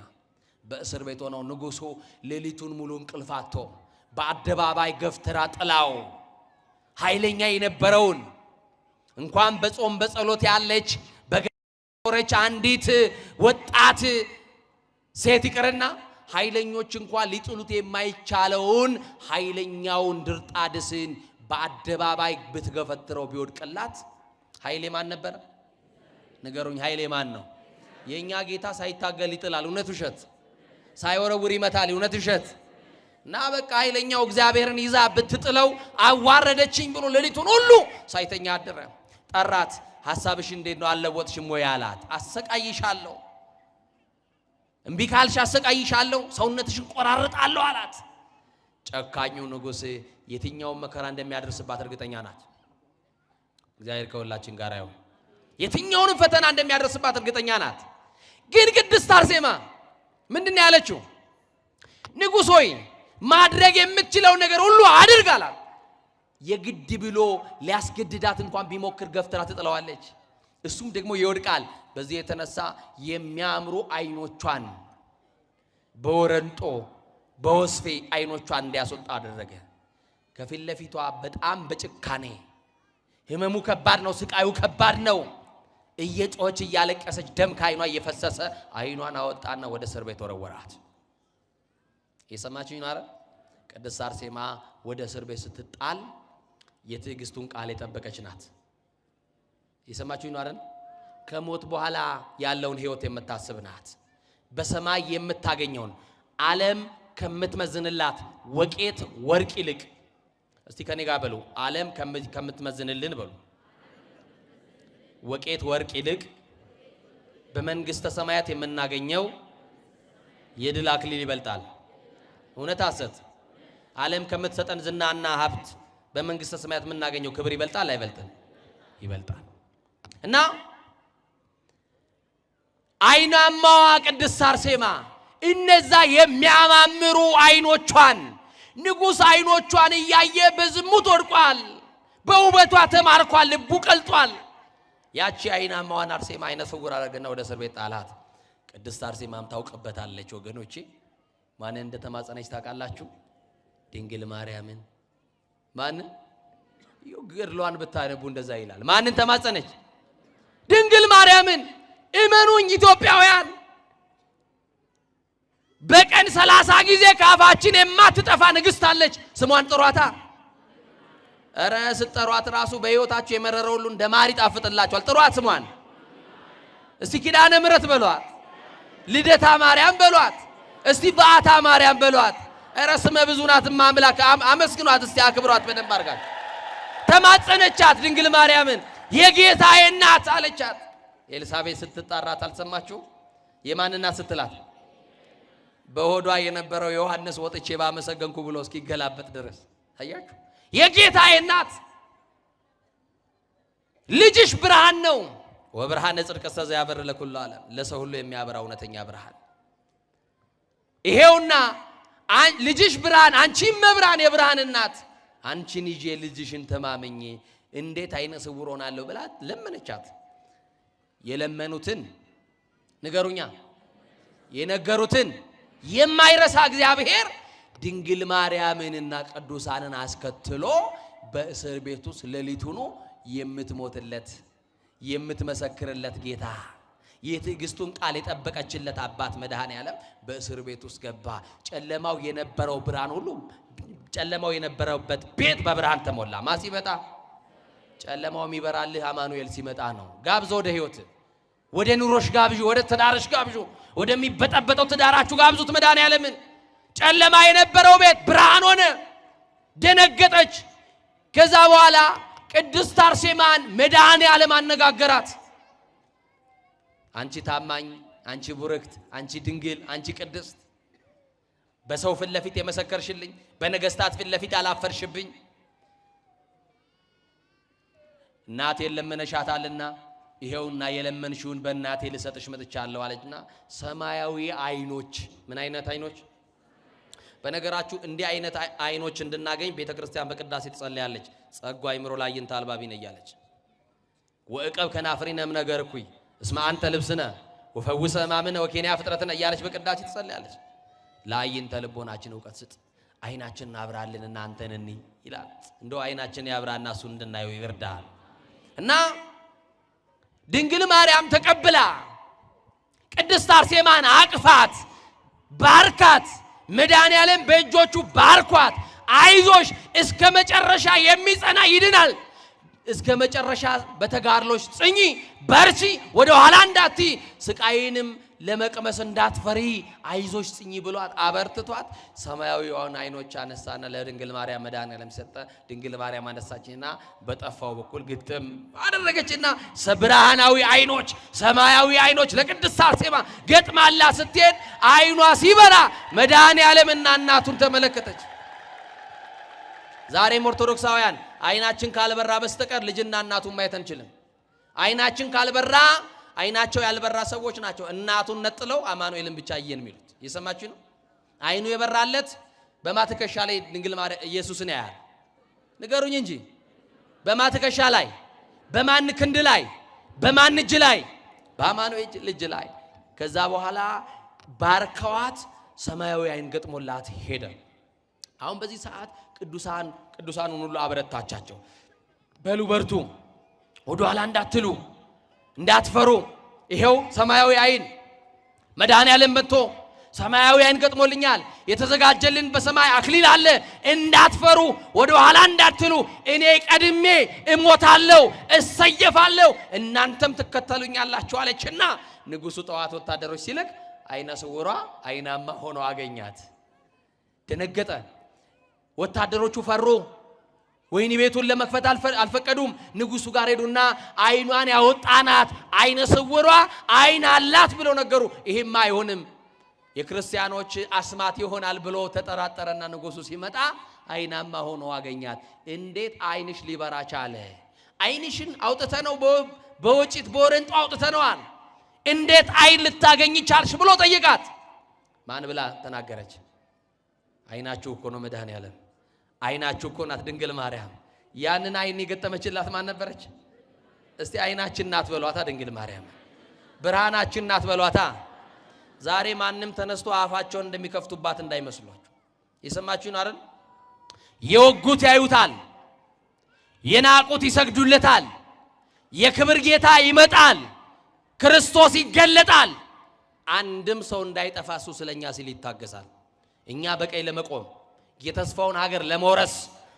በእስር ቤት ሆነው ንጉሡ ሌሊቱን ሙሉ እንቅልፍ አጥቶ በአደባባይ ገፍትራ ጥላው ኃይለኛ የነበረውን እንኳን በጾም በጸሎት ያለች በገረች አንዲት ወጣት ሴት ይቅርና ኃይለኞች እንኳን ሊጥሉት የማይቻለውን ኃይለኛውን ድርጣድስን በአደባባይ ብትገፈትረው ቢወድቅላት ኃይሌ ማን ነበር? ንገሩኝ፣ ኃይሌ ማን ነው? የኛ ጌታ ሳይታገል ይጥላል፣ እውነት ውሸት? ሳይወረውር ይመታል፣ እውነት ውሸት? እና በቃ ኃይለኛው እግዚአብሔርን ይዛ ብትጥለው አዋረደችኝ ብሎ ሌሊቱን ሁሉ ሳይተኛ አደረ። ጠራት። ሐሳብሽ እንዴት ነው አልለወጥሽም ወይ አላት። አሰቃይሻለሁ፣ እምቢ ካልሽ አሰቃይሻለሁ፣ ሰውነትሽን ቆራርጣለሁ አላት። ጨካኙ ንጉሥ የትኛውን መከራ እንደሚያደርስባት እርግጠኛ ናት። እግዚአብሔር ከሁላችን ጋር ይሁን። የትኛውን ፈተና እንደሚያደርስባት እርግጠኛ ናት። ግን ቅድስት አርሴማ ምንድነው ያለችው? ንጉሥ ሆይ ማድረግ የምትችለው ነገር ሁሉ አድርግ አላት። የግድ ብሎ ሊያስገድዳት እንኳን ቢሞክር ገፍትራ ትጥለዋለች። እሱም ደግሞ ይወድቃል። በዚህ የተነሳ የሚያምሩ አይኖቿን በወረንጦ በወስፌ አይኖቿን እንዲያስወጣ አደረገ። ከፊት ለፊቷ በጣም በጭካኔ ህመሙ ከባድ ነው፣ ስቃዩ ከባድ ነው። እየጮች እያለቀሰች ደም ከአይኗ እየፈሰሰ አይኗን አወጣና ወደ እስር ቤት ወረወራት። የሰማችሁኝ ነው አይደል? ቅድስት አርሴማ ወደ እስር ቤት ስትጣል የትዕግስቱን ቃል የጠበቀች ናት። የሰማችሁኝ ነው አይደል? ከሞት በኋላ ያለውን ህይወት የምታስብ ናት። በሰማይ የምታገኘውን ዓለም ከምትመዝንላት ወቄት ወርቅ ይልቅ፣ እስቲ ከኔ ጋር በሉ፣ ዓለም ከምትመዝንልን በሉ፣ ወቄት ወርቅ ይልቅ በመንግስተ ሰማያት የምናገኘው የድል አክሊል ይበልጣል። እውነት ሐሰት? ዓለም ከምትሰጠን ዝናና ሀብት በመንግስተ ሰማያት የምናገኘው ክብር ይበልጣል አይበልጥም? ይበልጣል። እና አይናማዋ ቅድስት አርሴማ እነዛ የሚያማምሩ አይኖቿን ንጉሥ አይኖቿን እያየ በዝሙት ወድቋል፣ በውበቷ ተማርኳል፣ ልቡ ቀልጧል። ያቺ አይናማዋን አርሴማ አይነ ስውር አደረገና ወደ እስር ቤት ጣላት። ቅድስት አርሴማም ታውቅበታለች። ወገኖቼ ማንን እንደተማጸነች ታውቃላችሁ? ድንግል ማርያምን። ማንን? ገድሏን ብታነቡ እንደዛ ይላል። ማንን ተማጸነች? ድንግል ማርያምን። እመኑኝ ኢትዮጵያውያን፣ በቀን 30 ጊዜ ከአፋችን የማትጠፋ ንግስት አለች። ስሟን ጥሯታ። እረ ስትጠሯት ራሱ በህይወታችሁ የመረረ ሁሉ እንደ ማር ይጣፍጥላችኋል። ጥሯት ስሟን። እስቲ ኪዳነ ምሕረት በሏት፣ ልደታ ማርያም በሏት፣ እስቲ በዓታ ማርያም በሏት። እረ ስመ ብዙ ናት አምላክ። አመስግኗት እስቲ፣ አክብሯት በደንብ አድርጋችሁ። ተማጸነቻት ድንግል ማርያምን። የጌታዬ እናት አለቻት። ኤልሳቤጥ ስትጣራት አልሰማችሁ? የማን እናት ስትላት? በሆዷ የነበረው ዮሐንስ ወጥቼ ባመሰገንኩ ብሎ እስኪገላበጥ ድረስ አያችሁ። የጌታዬ እናት። ልጅሽ ብርሃን ነው። ወብርሃነ ጽድቅ ያበር ለኩሉ ዓለም፣ ለሰው ሁሉ የሚያበራ እውነተኛ ብርሃን ይሄውና ልጅሽ ብርሃን፣ አንቺም መብራን የብርሃን እናት። አንቺን ይዤ ልጅሽን ተማመኜ እንዴት አይነ ስውር ሆናለሁ ብላ ለመነቻት። የለመኑትን ንገሩኛ፣ የነገሩትን የማይረሳ እግዚአብሔር ድንግል ማርያምንና ቅዱሳንን አስከትሎ በእስር ቤት ውስጥ ሌሊት ሆኖ የምትሞትለት የምትመሰክርለት ጌታ የትዕግስቱን ቃል የጠበቀችለት አባት መድኃኔዓለም በእስር ቤት ውስጥ ገባ። ጨለማው የነበረው ብርሃን ሁሉ ጨለማው የነበረበት ቤት በብርሃን ተሞላ። ማን ሲመጣ? ጨለማው የሚበራልህ አማኑኤል ሲመጣ ነው። ጋብዞ ወደ ህይወት ወደ ኑሮሽ ጋብዡ፣ ወደ ትዳርሽ ጋብዡ፣ ወደሚበጠበጠው ትዳራችሁ ጋብዙት መድኃኔዓለምን። ጨለማ የነበረው ቤት ብርሃን ሆነ። ደነገጠች። ከዛ በኋላ ቅድስት አርሴማን መድኃኔዓለም አነጋገራት። አንቺ ታማኝ፣ አንቺ ቡርክት፣ አንቺ ድንግል፣ አንቺ ቅድስት በሰው ፊት ለፊት የመሰከርሽልኝ፣ በነገስታት ፊት ለፊት ያላፈርሽብኝ እናቴን ለምነሻታልና ይሄውና የለመንሽውን በእናቴ ልሰጥሽ መጥቻለሁ አለችና ሰማያዊ አይኖች። ምን አይነት አይኖች? በነገራችሁ እንዲህ አይነት አይኖች እንድናገኝ ቤተክርስቲያን በቅዳሴ ትጸልያለች። ጸጋ አይምሮ ላይን ታልባቢነ እያለች ወእቀብ ከናፍሪነም ነገርኩኝ እስማ አንተ ልብስነ ወፈውሰ ማምነ ወኬንያ ፍጥረትነ እያለች በቅዳሴ ትጸልያለች። ላይን ተልቦናችን ዕውቀት ስጥ፣ አይናችንን አብራልንና አንተን እንይ ይላል። እንደው አይናችን ያብራና እሱን እንድናየው ይርዳል። እና ድንግል ማርያም ተቀብላ ቅድስት አርሴማን አቅፋት ባርካት። መድኃኔዓለም በእጆቹ ባርኳት። አይዞሽ እስከ መጨረሻ የሚጸና ይድናል፣ እስከ መጨረሻ በተጋድሎሽ ጽኚ፣ በርቺ፣ ወደ ኋላ እንዳትይ፣ ስቃይንም ለመቅመስ እንዳትፈሪ፣ አይዞሽ ጽኚ ብሏት አበርትቷት ሰማያዊውን አይኖች አነሳና ለድንግል ማርያም መድኃኔዓለም ሰጠ። ድንግል ማርያም አነሳችና በጠፋው በኩል ግጥም አደረገችና ብርሃናዊ አይኖች፣ ሰማያዊ አይኖች ለቅድስት አርሴማ ገጥማላ ስትሄድ አይኗ ሲበራ መድኃኔዓለምና እናቱን ተመለከተች። ዛሬም ኦርቶዶክሳውያን አይናችን ካልበራ በስተቀር ልጅና እናቱን ማየት አንችልም። አይናችን ካልበራ አይናቸው ያልበራ ሰዎች ናቸው እናቱን ነጥለው አማኑኤልን ብቻ አየን የሚሉት። እየሰማችሁ ነው? አይኑ የበራለት በማትከሻ ላይ ድንግል ማርያም ኢየሱስን ያያል። ንገሩኝ እንጂ በማትከሻ ላይ፣ በማን ክንድ ላይ፣ በማን እጅ ላይ? በአማኑኤል ልጅ ላይ። ከዛ በኋላ ባርከዋት ሰማያዊ አይን ገጥሞላት ሄደ። አሁን በዚህ ሰዓት ቅዱሳኑን ሁሉ አበረታቻቸው። በሉ በርቱ፣ ወደ ኋላ እንዳትሉ፣ እንዳትፈሩ። ይሄው ሰማያዊ አይን መድኃኔዓለም መጥቶ ሰማያዊ አይን ገጥሞልኛል፣ የተዘጋጀልን በሰማይ አክሊል አለ፣ እንዳትፈሩ፣ ወደ ኋላ እንዳትሉ፣ እኔ ቀድሜ እሞታለሁ፣ እሰየፋለሁ፣ እናንተም ትከተሉኛላችሁ አለችና ንጉሱ ጠዋት ወታደሮች ሲልክ አይነ ስውሯ አይናማ ሆኖ አገኛት። ደነገጠ። ወታደሮቹ ፈሩ። ወይኒ ቤቱን ለመክፈት አልፈቀዱም። ንጉሱ ጋር ሄዱና አይኗን ያወጣናት አይነ ስውሯ አይን አላት ብለው ነገሩ። ይሄማ አይሆንም የክርስቲያኖች አስማት ይሆናል ብሎ ተጠራጠረና ንጉሱ ሲመጣ አይናማ ሆኖ አገኛት። እንዴት አይንሽ ሊበራ ቻለ? አይንሽን አውጥተነው በወጪት በወረንጦ አውጥተነዋል፣ እንዴት አይን ልታገኝ ቻልሽ ብሎ ጠየቃት። ማን ብላ ተናገረች? አይናችሁ እኮ ነው መድኃኔዓለም፣ አይናችሁ እኮ ናት ድንግል ማርያም። ያንን አይን የገጠመችላት ማን ነበረች? እስቲ አይናችን ናት በሏታ ድንግል ማርያም፣ ብርሃናችን ናት በሏታ። ዛሬ ማንም ተነስቶ አፋቸውን እንደሚከፍቱባት እንዳይመስሏችሁ። የሰማችሁን አይደል? የወጉት ያዩታል፣ የናቁት ይሰግዱለታል። የክብር ጌታ ይመጣል፣ ክርስቶስ ይገለጣል። አንድም ሰው እንዳይጠፋ እሱ ስለኛ ሲል ይታገሳል። እኛ በቀኝ ለመቆም የተስፋውን ሀገር ለመውረስ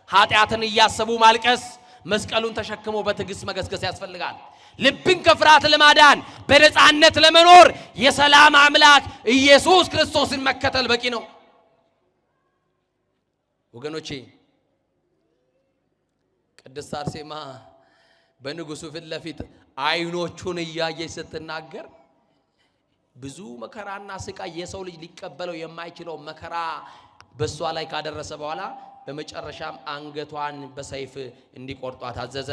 ኃጢአትን እያሰቡ ማልቀስ፣ መስቀሉን ተሸክሞ በትዕግስት መገስገስ ያስፈልጋል። ልብን ከፍርሃት ለማዳን በነጻነት ለመኖር የሰላም አምላክ ኢየሱስ ክርስቶስን መከተል በቂ ነው። ወገኖቼ ቅድስት አርሴማ በንጉሱ ፊት ለፊት አይኖቹን እያየች ስትናገር ብዙ መከራና ስቃይ የሰው ልጅ ሊቀበለው የማይችለው መከራ በሷ ላይ ካደረሰ በኋላ በመጨረሻም አንገቷን በሰይፍ እንዲቆርጧት አዘዘ።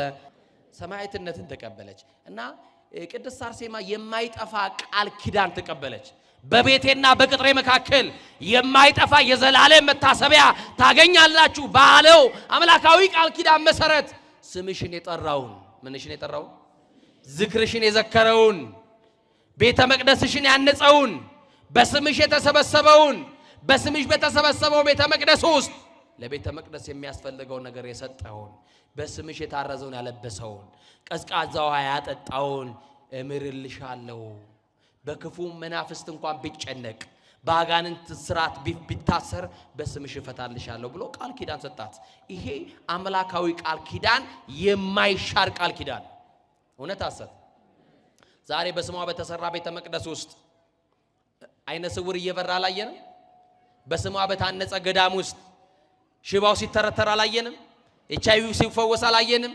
ሰማዕትነትን ተቀበለች እና ቅድስት አርሴማ የማይጠፋ ቃል ኪዳን ተቀበለች። በቤቴና በቅጥሬ መካከል የማይጠፋ የዘላለም መታሰቢያ ታገኛላችሁ ባለው አምላካዊ ቃል ኪዳን መሰረት ስምሽን የጠራውን ምንሽን የጠራውን ዝክርሽን የዘከረውን ቤተ መቅደስሽን ያነጸውን በስምሽ የተሰበሰበውን በስምሽ በተሰበሰበው ቤተ መቅደስ ውስጥ ለቤተ መቅደስ የሚያስፈልገው ነገር የሰጠውን በስምሽ የታረዘውን ያለበሰውን ቀዝቃዛ ውሃ ያጠጣውን እምርልሻለሁ። በክፉ መናፍስት እንኳን ቢጨነቅ በአጋንንት ስራት ቢታሰር በስምሽ እፈታልሻለሁ ብሎ ቃል ኪዳን ሰጣት። ይሄ አምላካዊ ቃል ኪዳን የማይሻር ቃል ኪዳን እውነት አሰብ። ዛሬ በስሟ በተሰራ ቤተ መቅደስ ውስጥ አይነ ስውር እየበራ አላየንም? በስሟ በታነጸ ገዳም ውስጥ ሽባው ሲተረተር አላየንም? ኤችአይቪ ሲፈወስ አላየንም?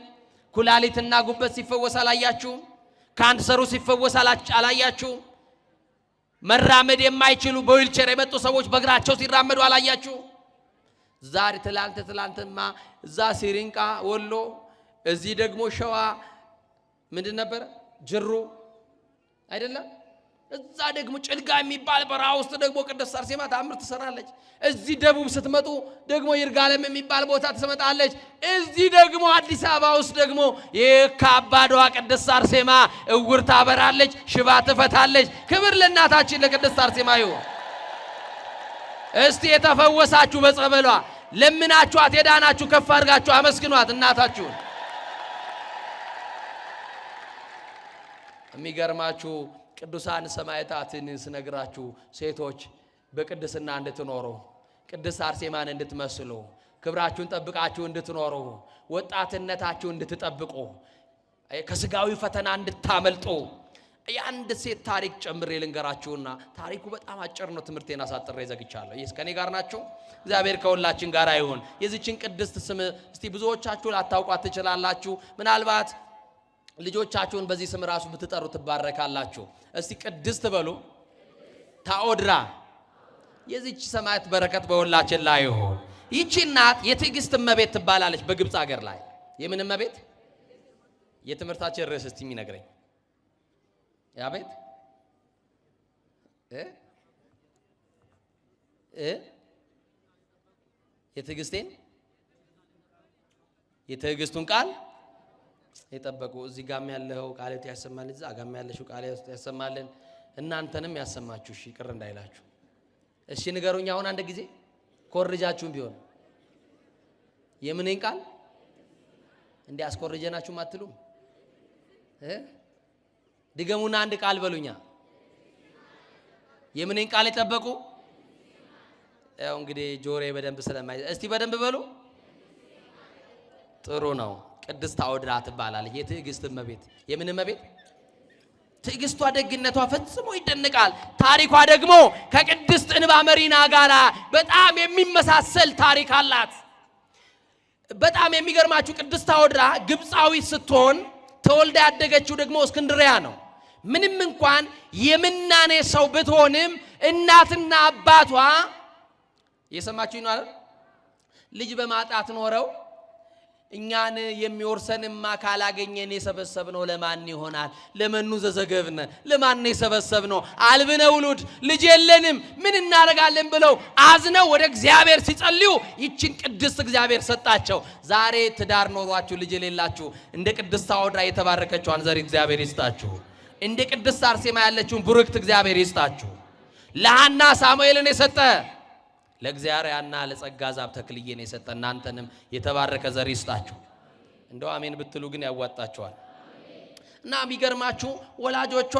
ኩላሊትና ጉበት ሲፈወስ አላያችሁም? ካንሰሩ ሲፈወስ አላያችሁም? መራመድ የማይችሉ በዊልቸር የመጡ ሰዎች በእግራቸው ሲራመዱ አላያችሁ? ዛሬ ትላንትማ እዛ ሲሪንቃ ወሎ፣ እዚህ ደግሞ ሸዋ ምንድን ነበር ጅሩ አይደለም? እዛ ደግሞ ጭልጋ የሚባል በረሃ ውስጥ ደግሞ ቅድስት አርሴማ ተአምር ትሰራለች። እዚህ ደቡብ ስትመጡ ደግሞ ይርጋለም የሚባል ቦታ ትመጣለች። እዚህ ደግሞ አዲስ አበባ ውስጥ ደግሞ የካባዷ ቅድስት አርሴማ እውር ታበራለች፣ ሽባ ትፈታለች። ክብር ለእናታችን ለቅድስት አርሴማ ይሁን። እስቲ የተፈወሳችሁ በጸበሏ ለምናችኋት የዳናችሁ ከፍ አድርጋችሁ አመስግኗት እናታችሁን። የሚገርማችሁ ቅዱሳን ሰማዕታትን ስነግራችሁ ሴቶች በቅድስና እንድትኖሩ ቅድስት አርሴማን እንድትመስሉ ክብራችሁን ጠብቃችሁ እንድትኖሩ ወጣትነታችሁ እንድትጠብቁ ከስጋዊ ፈተና እንድታመልጡ የአንድ ሴት ታሪክ ጨምሬ ልንገራችሁና ታሪኩ በጣም አጭር ነው። ትምህርቴን አሳጥሬ ዘግቻለሁ። ይሄስ ከኔ ጋር ናችሁ? እግዚአብሔር ከሁላችን ጋር ይሁን። የዚችን ቅድስት ስም እስቲ ብዙዎቻችሁ ላታውቋት ትችላላችሁ። ምናልባት ልጆቻችሁን በዚህ ስም ራሱ ብትጠሩ ትባረካላችሁ። እስቲ ቅድስት በሉ። ታኦድራ የዚች ሰማዕት በረከት በሁላችን ላይ ይሁን። ይቺ እናት የትዕግስት እመቤት ትባላለች በግብጽ ሀገር ላይ። የምን እመቤት? የትምህርታችን ርዕስ እስቲ የሚነግረኝ ያቤት የትዕግስቱን ቃል የጠበቁ እዚህ ጋም ያለው ቃልት ያሰማልን፣ እዛ ጋም ያለሽው ቃልት ያሰማልን፣ እናንተንም ያሰማችሁ። እሺ ቅር እንዳይላችሁ እሺ ንገሩኝ። አሁን አንድ ጊዜ ኮርጃችሁም ቢሆን የምንን ቃል እንዴ አስኮርጀናችሁ ማትሉም? ድገሙና አንድ ቃል በሉኛ። የምንን ቃል የጠበቁ? ያው እንግዲህ ጆሮዬ በደንብ ስለማይ እስቲ በደንብ በሉ። ጥሩ ነው። ቅድስት ታኦድራ ትባላለች። የትዕግስት እመቤት። የምን እመቤት? ትዕግስቷ ደግነቷ ፈጽሞ ይደነቃል። ታሪኳ ደግሞ ከቅድስት እንባ መሪና ጋር በጣም የሚመሳሰል ታሪክ አላት። በጣም የሚገርማችሁ ቅድስት ታኦድራ ግብፃዊ ስትሆን ተወልዳ ያደገችው ደግሞ እስክንድሪያ ነው። ምንም እንኳን የምናኔ ሰው ብትሆንም እናትና አባቷ የሰማችሁኝ ነው አይደል? ልጅ በማጣት ኖረው እኛን የሚወርሰንማ ካላገኘን የሰበሰብነው ለማን ይሆናል? ለመኑ ዘዘገብነ ለማን የሰበሰብነው? አልብነ ውሉድ ልጅ የለንም ምን እናደርጋለን ብለው አዝነው ወደ እግዚአብሔር ሲጸልዩ ይችን ቅድስት እግዚአብሔር ሰጣቸው። ዛሬ ትዳር ኖሯችሁ ልጅ የሌላችሁ እንደ ቅድስት ታኦድራ የተባረከችዋን ዘር እግዚአብሔር ይስጣችሁ። እንደ ቅድስት አርሴማ ያለችውን ቡርክት እግዚአብሔር ይስጣችሁ። ለሐና ሳሙኤልን የሰጠ ለእግዚአብሔርና ለጸጋ ዛብ ተክልዬን የሰጠ እናንተንም የተባረከ ዘር ይስጣችሁ። እንደው አሜን ብትሉ ግን ያዋጣችኋል። እና የሚገርማችሁ ወላጆቿ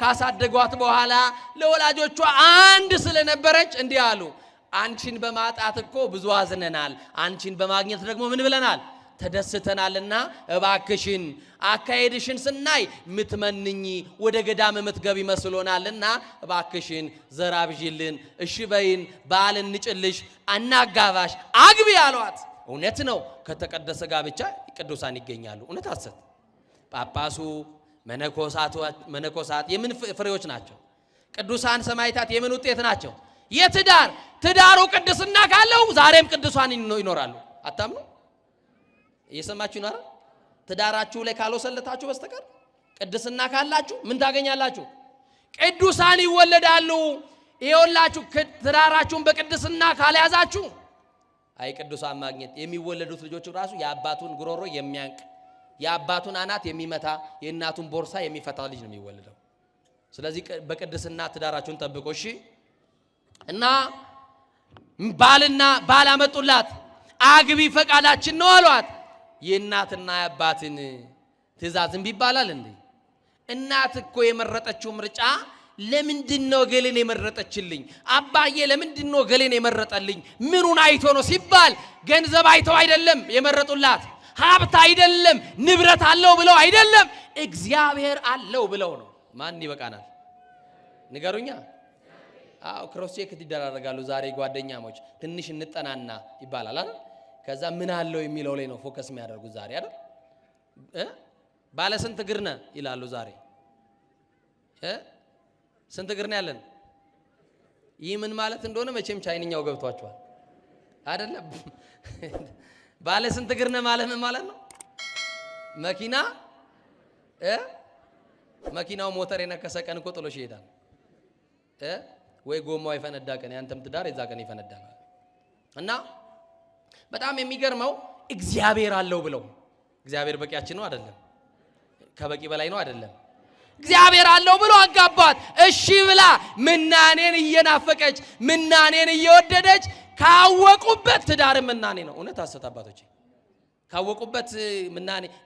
ካሳደጓት በኋላ ለወላጆቿ አንድ ስለነበረች እንዲህ አሉ፣ አንቺን በማጣት እኮ ብዙ አዝነናል፣ አንቺን በማግኘት ደግሞ ምን ብለናል? ተደስተናልና እባክሽን አካሄድሽን ስናይ ምትመንኝ ወደ ገዳም ምትገቢ መስሎናልና እባክሽን ዘራብጂልን፣ እሺ በይን፣ ባል እንጭልሽ፣ አናጋባሽ፣ አግቢ አሏት። እውነት ነው። ከተቀደሰ ጋብቻ ቅዱሳን ይገኛሉ። እውነት አሰት ጳጳሱ መነኮሳት የምን ፍሬዎች ናቸው? ቅዱሳን ሰማዕታት የምን ውጤት ናቸው? ትዳሩ ቅድስና ካለው ዛሬም ቅዱሳን ይኖራሉ። አታምኑ? እየሰማችሁ ነው አይደል? ትዳራችሁ ላይ ካልወሰለታችሁ በስተቀር ቅድስና ካላችሁ ምን ታገኛላችሁ? ቅዱሳን ይወለዳሉ። ይኸውላችሁ ትዳራችሁን በቅድስና ካልያዛችሁ አይ ቅዱሳን ማግኘት የሚወለዱት ልጆች ራሱ የአባቱን ጉሮሮ የሚያንቅ የአባቱን አናት የሚመታ የእናቱን ቦርሳ የሚፈታ ልጅ ነው የሚወለደው። ስለዚህ በቅድስና ትዳራችሁን ጠብቁ። እሺ። እና ባል አመጡላት። አግቢ ፈቃዳችን ነው አሏት። የእናትና የአባትን ትእዛዝ እምቢ ይባላል እንዴ? እናት እኮ የመረጠችው ምርጫ ለምንድነው ገሌን የመረጠችልኝ? አባዬ ለምንድነው ገሌን የመረጠልኝ? ምኑን አይቶ ነው ሲባል ገንዘብ አይተው አይደለም የመረጡላት፣ ሀብት አይደለም፣ ንብረት አለው ብለው አይደለም፣ እግዚአብሔር አለው ብለው ነው። ማን ይበቃናል ንገሩኛ? ክሮስ ቼክ ይደራረጋሉ። ዛሬ ጓደኛሞች ትንሽ እንጠናና ይባላል አይደል? ከዛ ምን አለው የሚለው ላይ ነው ፎከስ የሚያደርጉት ዛሬ አይደል? ባለ ስንት እግር ነህ ይላሉ ዛሬ። ስንት እግር ነው ያለን? ይህ ምን ማለት እንደሆነ መቼም ቻይንኛው ገብቷቸዋል አይደለም? ባለ ስንት እግር ነህ ማለት ምን ማለት ነው? መኪናው ሞተር የነከሰ ቀን እኮ ጥሎሽ ይሄዳል። ወይ ጎማው ይፈነዳ ቀን ያንተም ትዳር የዛ ቀን ይፈነዳል። እና በጣም የሚገርመው እግዚአብሔር አለው ብለው፣ እግዚአብሔር በቂያችን ነው አይደለም? ከበቂ በላይ ነው አይደለም? እግዚአብሔር አለው ብሎ አጋባት። እሺ ብላ ምናኔን እየናፈቀች ምናኔን እየወደደች ካወቁበት ትዳር ምናኔ ነው። እውነት አሰት አባቶቼ ካወቁበት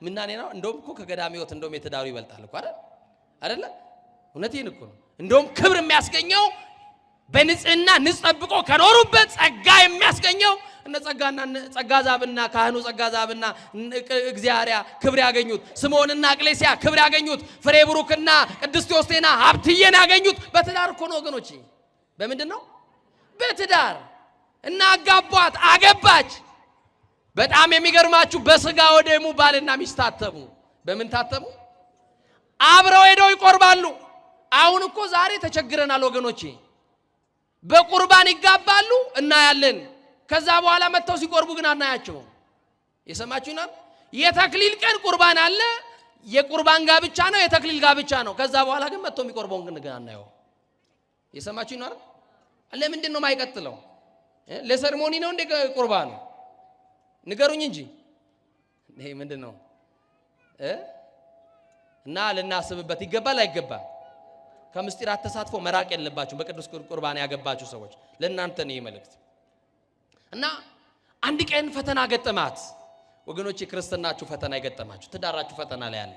ምናኔ ነው። እንደውም እኮ ከገዳም ሕይወት እንደውም የትዳሩ ይበልጣል እኮ አይደለ? እውነቴን እኮ ነው። እንደውም ክብር የሚያስገኘው በንጽህና ንጽጠብቆ ከኖሩበት ጸጋ የሚያስገኘው እነ ጸጋ ዛብና ካህኑ ጸጋ ዛብና እግዚአብሔር ክብር ያገኙት፣ ስምዖንና ቅሌስያ ክብር ያገኙት፣ ፍሬ ብሩክና ቅድስት ዮስቴና ሀብትዬን ያገኙት በትዳር እኮ ነው ወገኖቼ። በምንድን ነው? በትዳር። እና አጋቧት፣ አገባች። በጣም የሚገርማችሁ በስጋ ወደሙ ባልና ሚስት ታተሙ። በምን ታተሙ? አብረው ሄደው ይቆርባሉ። አሁን እኮ ዛሬ ተቸግረናል ወገኖቼ። በቁርባን ይጋባሉ እናያለን። ከዛ በኋላ መተው ሲቆርቡ ግን አናያቸው። የሰማችሁና የተክሊል ቀን ቁርባን አለ። የቁርባን ጋብቻ ነው፣ የተክሊል ጋብቻ ነው። ከዛ በኋላ ግን መተው የሚቆርበውን ግን አናየው። የሰማችሁና ለምንድን ነው የማይቀጥለው? ለሰርሞኒ ነው እንደ ቁርባኑ? ንገሩኝ እንጂ ይሄ ምንድን ነው? እና ልናስብበት ይገባል አይገባም? ከምስጢራት ተሳትፎ መራቅ የለባችሁ። በቅዱስ ቁርባን ያገባችሁ ሰዎች ለእናንተ ነው መልእክት። እና አንድ ቀን ፈተና ገጠማት ወገኖች። ክርስትናችሁ ፈተና ይገጠማችሁ፣ ትዳራችሁ ፈተና ላይ አለ።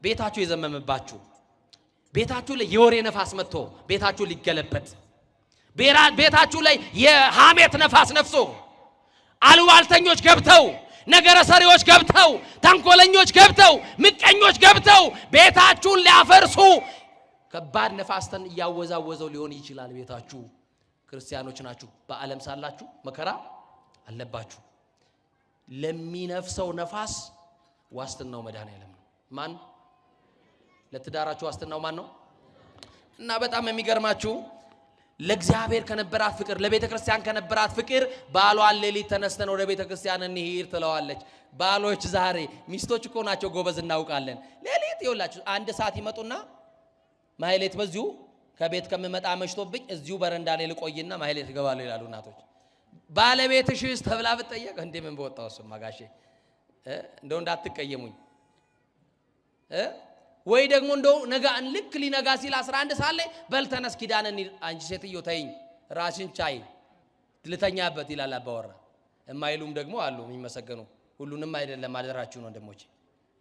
ቤታችሁ የዘመመባችሁ፣ ቤታችሁ ላይ የወሬ ነፋስ መጥቶ ቤታችሁ ሊገለበጥ፣ ቤታችሁ ላይ የሐሜት ነፋስ ነፍሶ አሉባልተኞች ገብተው፣ ነገረ ሰሪዎች ገብተው፣ ተንኮለኞች ገብተው፣ ምቀኞች ገብተው ቤታችሁን ሊያፈርሱ ከባድ ነፋስተን እያወዛወዘው ሊሆን ይችላል ቤታችሁ። ክርስቲያኖች ናችሁ። በዓለም ሳላችሁ መከራ አለባችሁ። ለሚነፍሰው ነፋስ ዋስትናው መድኃኔዓለም ነው። ማን? ለትዳራችሁ ዋስትናው ማን ነው? እና በጣም የሚገርማችሁ ለእግዚአብሔር ከነበራት ፍቅር፣ ለቤተ ክርስቲያን ከነበራት ፍቅር ባሏን ሌሊት ተነስተን ወደ ቤተ ክርስቲያን እንሂድ ትለዋለች። ባሎች ዛሬ ሚስቶች እኮ ናቸው ጎበዝ፣ እናውቃለን። ሌሊት ይውላችሁ አንድ ሰዓት ይመጡና ማህሌት በዚሁ ከቤት መሽቶብኝ እዚሁ በረንዳ ላይ ልቆይና ማህሌት ይገባሉ ይላሉ እናቶች። ባለቤትሽስ ተብላ ብትጠየቅ እንዴ ምን በወጣው እሱማ ጋሼ እንደው እንዳትቀየሙኝ ወይ ደግሞ እንደው ልክ ሊነጋ ሲል 11 ሰዓት ላይ በልተነስ ኪዳነን አንቺ ሴትዮ ተይኝ ራስን ቻይ ልተኛበት ይላል አባወራ። የማይሉም ደግሞ አሉ የሚመሰገኑ። ሁሉንም አይደለም አደራችሁ ነው ወንድሞቼ።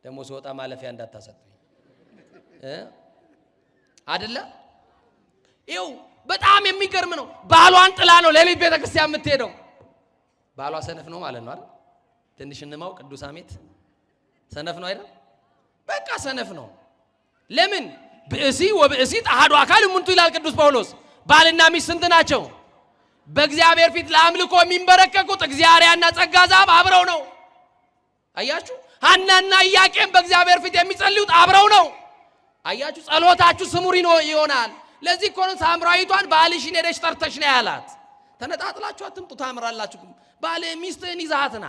ደግሞ ሲወጣ ማለፊያ እንዳታሰጡኝ አይደለ? ይው በጣም የሚገርም ነው። ባሏን ጥላ ነው ለሊት ቤተክርስቲያን የምትሄደው። ባሏ ሰነፍ ነው ማለት ነው አይደል? ትንሽ እንማው ቅዱስ አሜት ሰነፍ ነው አይደል? በቃ ሰነፍ ነው። ለምን? ብእሲ ወብእሲት አሐዱ አካል እሙንቱ ይላል ቅዱስ ጳውሎስ። ባልና ሚስት ስንት ናቸው? በእግዚአብሔር ፊት ለአምልኮ የሚንበረከኩት እግዚአብሔርና ጸጋ ዛብ አብረው ነው። አያችሁ? ሐናና ኢያቄም በእግዚአብሔር ፊት የሚጸልዩት አብረው ነው። አያችሁ? ጸሎታችሁ ስሙር ይሆናል። ለዚህ እኮ ነው ሳምራዊቷን ባልሽን ሄደሽ ጠርተሽ ነው ያላት። ተነጣጥላችሁ አትምጡ ታምራላችሁ። ባል ሚስትህን ይዛሃትና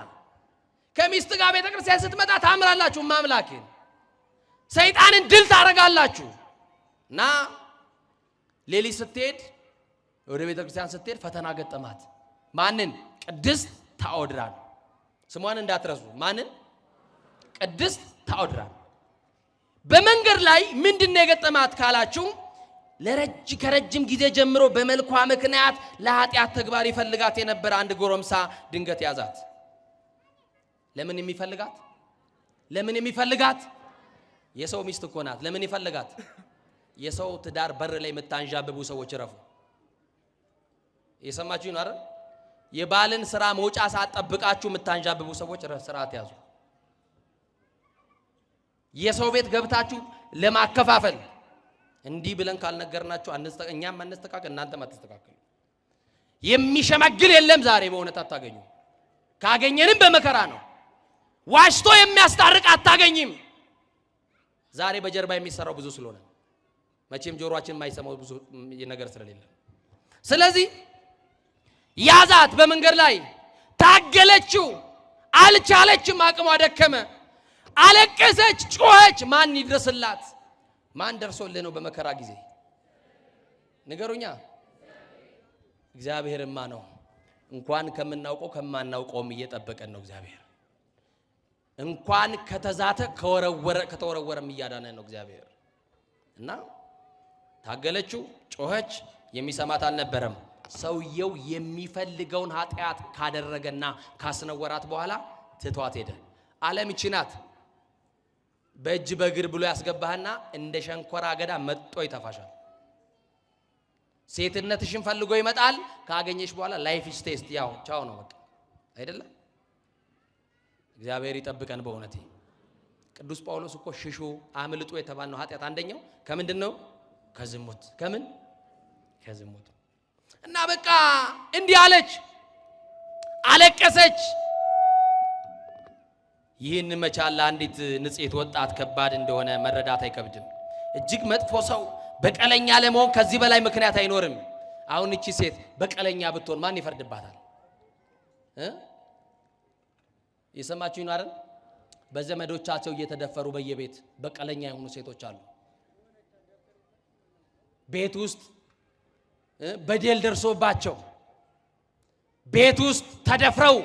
ከሚስት ጋር ቤተክርስቲያን ስትመጣ ታምራላችሁ። ማምላክን ሰይጣንን ድል ታረጋላችሁ። እና ሌሊት ስትሄድ ወደ ቤተክርስቲያን ስትሄድ ፈተና ገጠማት። ማንን? ቅድስት ታኦድራን። ስሟን እንዳትረሱ። ማንን? ቅድስት ታኦድራን። በመንገድ ላይ ምንድነው የገጠማት ካላችሁ ከረጅም ጊዜ ጀምሮ በመልኳ ምክንያት ለኃጢአት ተግባር ይፈልጋት የነበረ አንድ ጎረምሳ ድንገት ያዛት። ለምን የሚፈልጋት? ለምን የሚፈልጋት? የሰው ሚስት እኮ ናት። ለምን ይፈልጋት? የሰው ትዳር በር ላይ የምታንዣብቡ ሰዎች ረፉ። የሰማችሁ ነው አይደል? የባልን ስራ መውጫ ሰዓት ጠብቃችሁ የምታንዣብቡ ሰዎች ስርዓት ያዙ። የሰው ቤት ገብታችሁ ለማከፋፈል እንዲህ ብለን ካልነገርናችሁ እኛም አንስተካከል እናንተም አትስተካከሉ። የሚሸመግል የለም ዛሬ በእውነት አታገኙ። ካገኘንም በመከራ ነው። ዋሽቶ የሚያስታርቅ አታገኝም። ዛሬ በጀርባ የሚሰራው ብዙ ስለሆነ መቼም ጆሮአችን የማይሰማው ብዙ ነገር ስለሌለ ስለዚህ ያዛት በመንገድ ላይ ታገለችው፣ አልቻለችም፣ አቅሟ ደከመ፣ አለቀሰች፣ ጮኸች። ማን ይድረስላት? ማን ደርሶልህ ነው በመከራ ጊዜ? ንገሩኛ። እግዚአብሔርማ ነው። እንኳን ከምናውቀው ከማናውቀውም እየጠበቀን ነው እግዚአብሔር። እንኳን ከተዛተ ከተወረወረም እያዳነን ነው እግዚአብሔር። እና ታገለችው፣ ጮኸች፣ የሚሰማት አልነበረም። ሰውየው የሚፈልገውን ኃጢአት ካደረገና ካስነወራት በኋላ ትቷት ሄደ። ዓለም ይህች ናት። በእጅ በእግር ብሎ ያስገባህና እንደ ሸንኮራ አገዳ መጥቶ ይተፋሻል። ሴትነትሽን ፈልጎ ይመጣል። ካገኘሽ በኋላ ላይፍ ስቴት ያው ቻው ነው በቃ አይደለም። እግዚአብሔር ይጠብቀን በእውነቴ። ቅዱስ ጳውሎስ እኮ ሽሹ አምልጡ የተባለው ኃጢአት አንደኛው ከምንድነው? ከዝሙት። ከምን? ከዝሙት። እና በቃ እንዲህ አለች፣ አለቀሰች። ይህን መቻል አንዲት ንጽሕት ወጣት ከባድ እንደሆነ መረዳት አይከብድም። እጅግ መጥፎ ሰው በቀለኛ ለመሆን ከዚህ በላይ ምክንያት አይኖርም። አሁን እቺ ሴት በቀለኛ ብትሆን ማን ይፈርድባታል? የሰማችሁኝ ነው አይደል? በዘመዶቻቸው እየተደፈሩ በየቤት በቀለኛ የሆኑ ሴቶች አሉ። ቤት ውስጥ በደል ደርሶባቸው ቤት ውስጥ ተደፍረው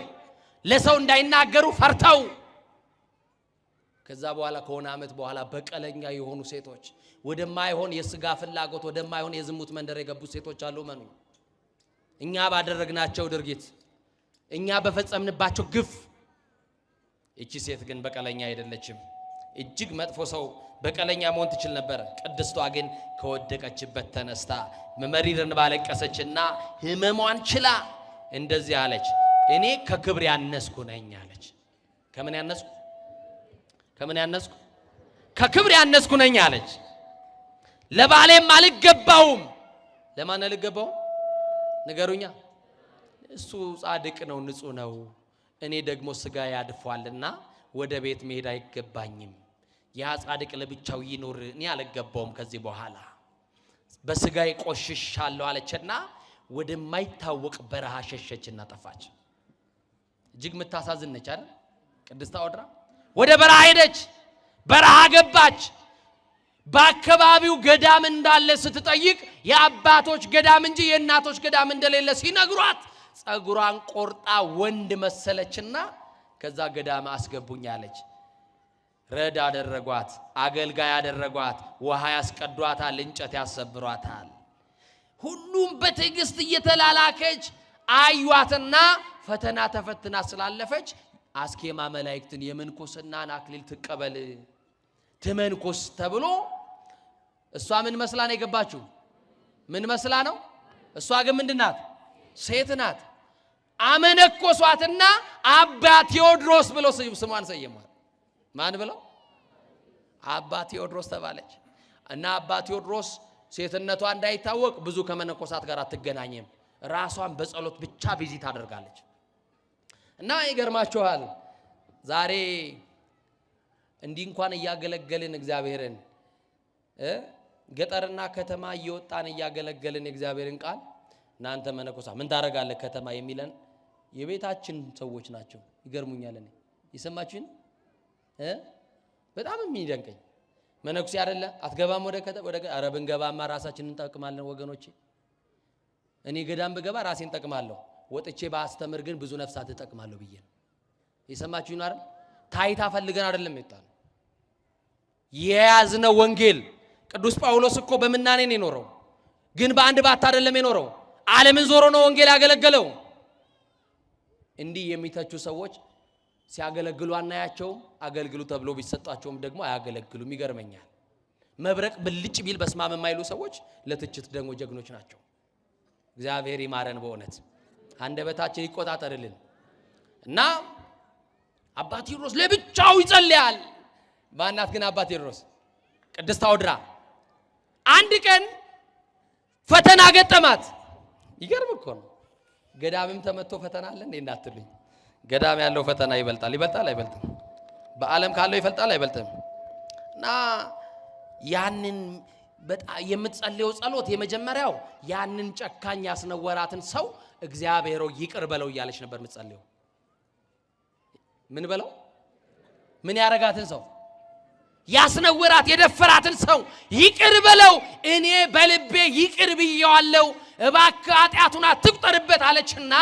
ለሰው እንዳይናገሩ ፈርተው ከዛ በኋላ ከሆነ ዓመት በኋላ በቀለኛ የሆኑ ሴቶች ወደማይሆን የስጋ ፍላጎት ወደማይሆን የዝሙት መንደር የገቡ ሴቶች አሉ። ማኑ እኛ ባደረግናቸው ድርጊት እኛ በፈጸምንባቸው ግፍ። እቺ ሴት ግን በቀለኛ አይደለችም። እጅግ መጥፎ ሰው በቀለኛ መሆን ትችል ነበር። ቅድስቷ ግን ከወደቀችበት ተነስታ መመሪርን ባለቀሰችና ህመሟን ችላ እንደዚህ አለች፣ እኔ ከክብር ያነስኩ ነኝ አለች። ከምን ያነስኩ? ከምን ያነስኩ? ከክብር ያነስኩ ነኝ አለች። ለባሌም አልገባውም። ለማን አልገባው? ንገሩኛ። እሱ ጻድቅ ነው፣ ንጹህ ነው። እኔ ደግሞ ስጋ ያድፏልና ወደ ቤት መሄድ አይገባኝም። ያ ጻድቅ ለብቻው ይኖር፣ እኔ አልገባውም። ከዚህ በኋላ በስጋዬ ቆሽሻለሁ አለችና ወደማይታወቅ በረሃ ሸሸችና ጠፋች። እጅግ የምታሳዝን ነች አይደል? ቅድስት አውድራ ወደ በረሃ ሄደች፣ በረሃ ገባች። በአካባቢው ገዳም እንዳለ ስትጠይቅ የአባቶች ገዳም እንጂ የእናቶች ገዳም እንደሌለ ሲነግሯት ጸጉሯን ቆርጣ ወንድ መሰለችና ከዛ ገዳም አስገቡኝ አለች። ረድ አደረጓት፣ አገልጋይ አደረጓት፣ ውሃ ያስቀዷታል፣ እንጨት ያሰብሯታል። ሁሉም በትዕግስት እየተላላከች አዩዋትና ፈተና ተፈትና ስላለፈች አስኬማ መላእክትን የምንኩስናን አክሊል ትቀበል ትመንኩስ ተብሎ እሷ ምን መስላ ነው የገባችው? ምን መስላ ነው? እሷ ግን ምንድናት? ሴት ናት። አመነኮሷትና አባ ቴዎድሮስ ብሎ ስሟን ሰየሟት። ማን ብለው? አባ ቴዎድሮስ ተባለች። እና አባ ቴዎድሮስ ሴትነቷ እንዳይታወቅ ብዙ ከመነኮሳት ጋር አትገናኝም። ራሷን በጸሎት ብቻ ቢዚ ታደርጋለች። እና ይገርማችኋል ዛሬ እንዲህ እንኳን እያገለገልን እግዚአብሔርን ገጠርና ከተማ እየወጣን እያገለገልን እግዚአብሔርን ቃል እናንተ መነኮሳ ምን ታረጋለህ ከተማ የሚለን የቤታችን ሰዎች ናቸው። ይገርሙኛል። እኔ ይሰማችሁኝ በጣም የሚደንቀኝ መነኩሴ አይደለ አትገባም ወደ ኧረ ብንገባማ ራሳችንን እንጠቅማለን ወገኖቼ። እኔ ገዳም ብገባ ራሴን ጠቅማለሁ፣ ወጥቼ ባስተምር ግን ብዙ ነፍሳት እጠቅማለሁ ብዬ ነው። ይሰማችሁኝ አይደል? ታይታ ፈልገን አይደለም የመጣነው። የያዝነው ወንጌል ቅዱስ ጳውሎስ እኮ በምናኔ ነው የኖረው፣ ግን በአንድ ባት አይደለም የኖረው። ዓለምን ዞሮ ነው ወንጌል ያገለገለው። እንዲህ የሚተቹ ሰዎች ሲያገለግሉ አናያቸው አገልግሉ ተብሎ ቢሰጣቸውም ደግሞ አያገለግሉም ይገርመኛል መብረቅ ብልጭ ቢል በስማም የማይሉ ሰዎች ለትችት ደግሞ ጀግኖች ናቸው እግዚአብሔር ይማረን በእውነት አንደበታችን ይቆጣጠርልን እና አባ ቴዎድሮስ ለብቻው ይጸልያል ማናት ግን አባ ቴዎድሮስ ቅድስት ታውድራ አንድ ቀን ፈተና ገጠማት ይገርም እኮ ነው ገዳምም ተመቶ ፈተና አለ እንዴ እንዳትሉኝ ገዳም ያለው ፈተና ይበልጣል አይበልጥም በዓለም ካለው ይፈልጣል አይበልጥም እና ያንን በጣም የምትጸልየው ጸሎት የመጀመሪያው ያንን ጨካኝ ያስነወራትን ሰው እግዚአብሔር ይቅር በለው እያለች ነበር የምትጸልየው ምን በለው ምን ያረጋትን ሰው ያስነወራት የደፈራትን ሰው ይቅር በለው እኔ በልቤ ይቅር ብየዋለሁ እባክህ ኃጢአቱን አትቁጠርበት አለችና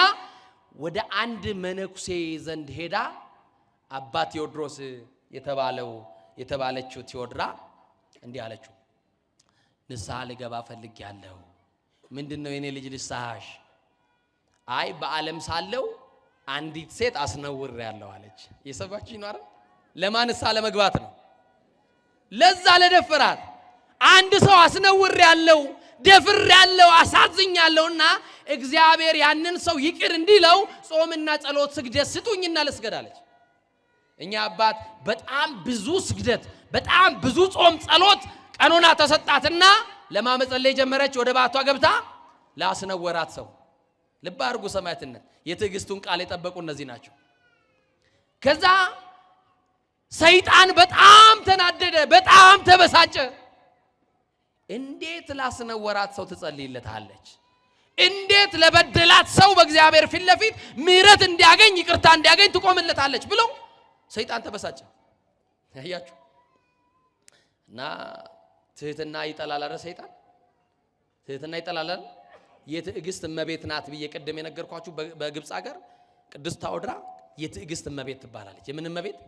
ወደ አንድ መነኩሴ ዘንድ ሄዳ አባ ቴዎድሮስ የተባለችው ቴዎድራ እንዲህ አለችው ንስሐ ልገባ ፈልጌያለሁ ምንድነው የኔ ልጅ ንስሐሽ አይ በዓለም ሳለው አንዲት ሴት አስነውሬያለሁ አለች የሰባችኝ ነው አይደል ለማን ንስሐ ለመግባት ነው ለዛ ለደፈራት አንድ ሰው አስነውሬያለሁ ደፍሬያለሁ አሳዝኛለሁና እግዚአብሔር ያንን ሰው ይቅር እንዲለው ጾምና ጸሎት ስግደት ስጡኝና ልስገድ አለች እኛ አባት በጣም ብዙ ስግደት በጣም ብዙ ጾም ጸሎት ቀኖና ተሰጣትና ለማመጸለይ ጀመረች ወደ ባቷ ገብታ ላስነወራት ሰው ልብ አድርጉ ሰማዕትነት የትዕግስቱን ቃል የጠበቁ እነዚህ ናቸው ከዛ ሰይጣን በጣም ተናደደ በጣም ተበሳጨ እንዴት ላስነወራት ሰው ትጸልይለታለች እንዴት ለበደላት ሰው በእግዚአብሔር ፊት ለፊት ምህረት እንዲያገኝ ይቅርታ እንዲያገኝ ትቆምለታለች ብሎ ሰይጣን ተበሳጨ ያያችሁ እና ትህትና ይጠላል አይደል ሰይጣን ትህትና ይጠላል የትዕግስት እመቤት ናት ብዬ ቀደም የነገርኳችሁ በግብጽ ሀገር ቅድስት ታውድራ የትዕግስት እመቤት ትባላለች የምን እመቤት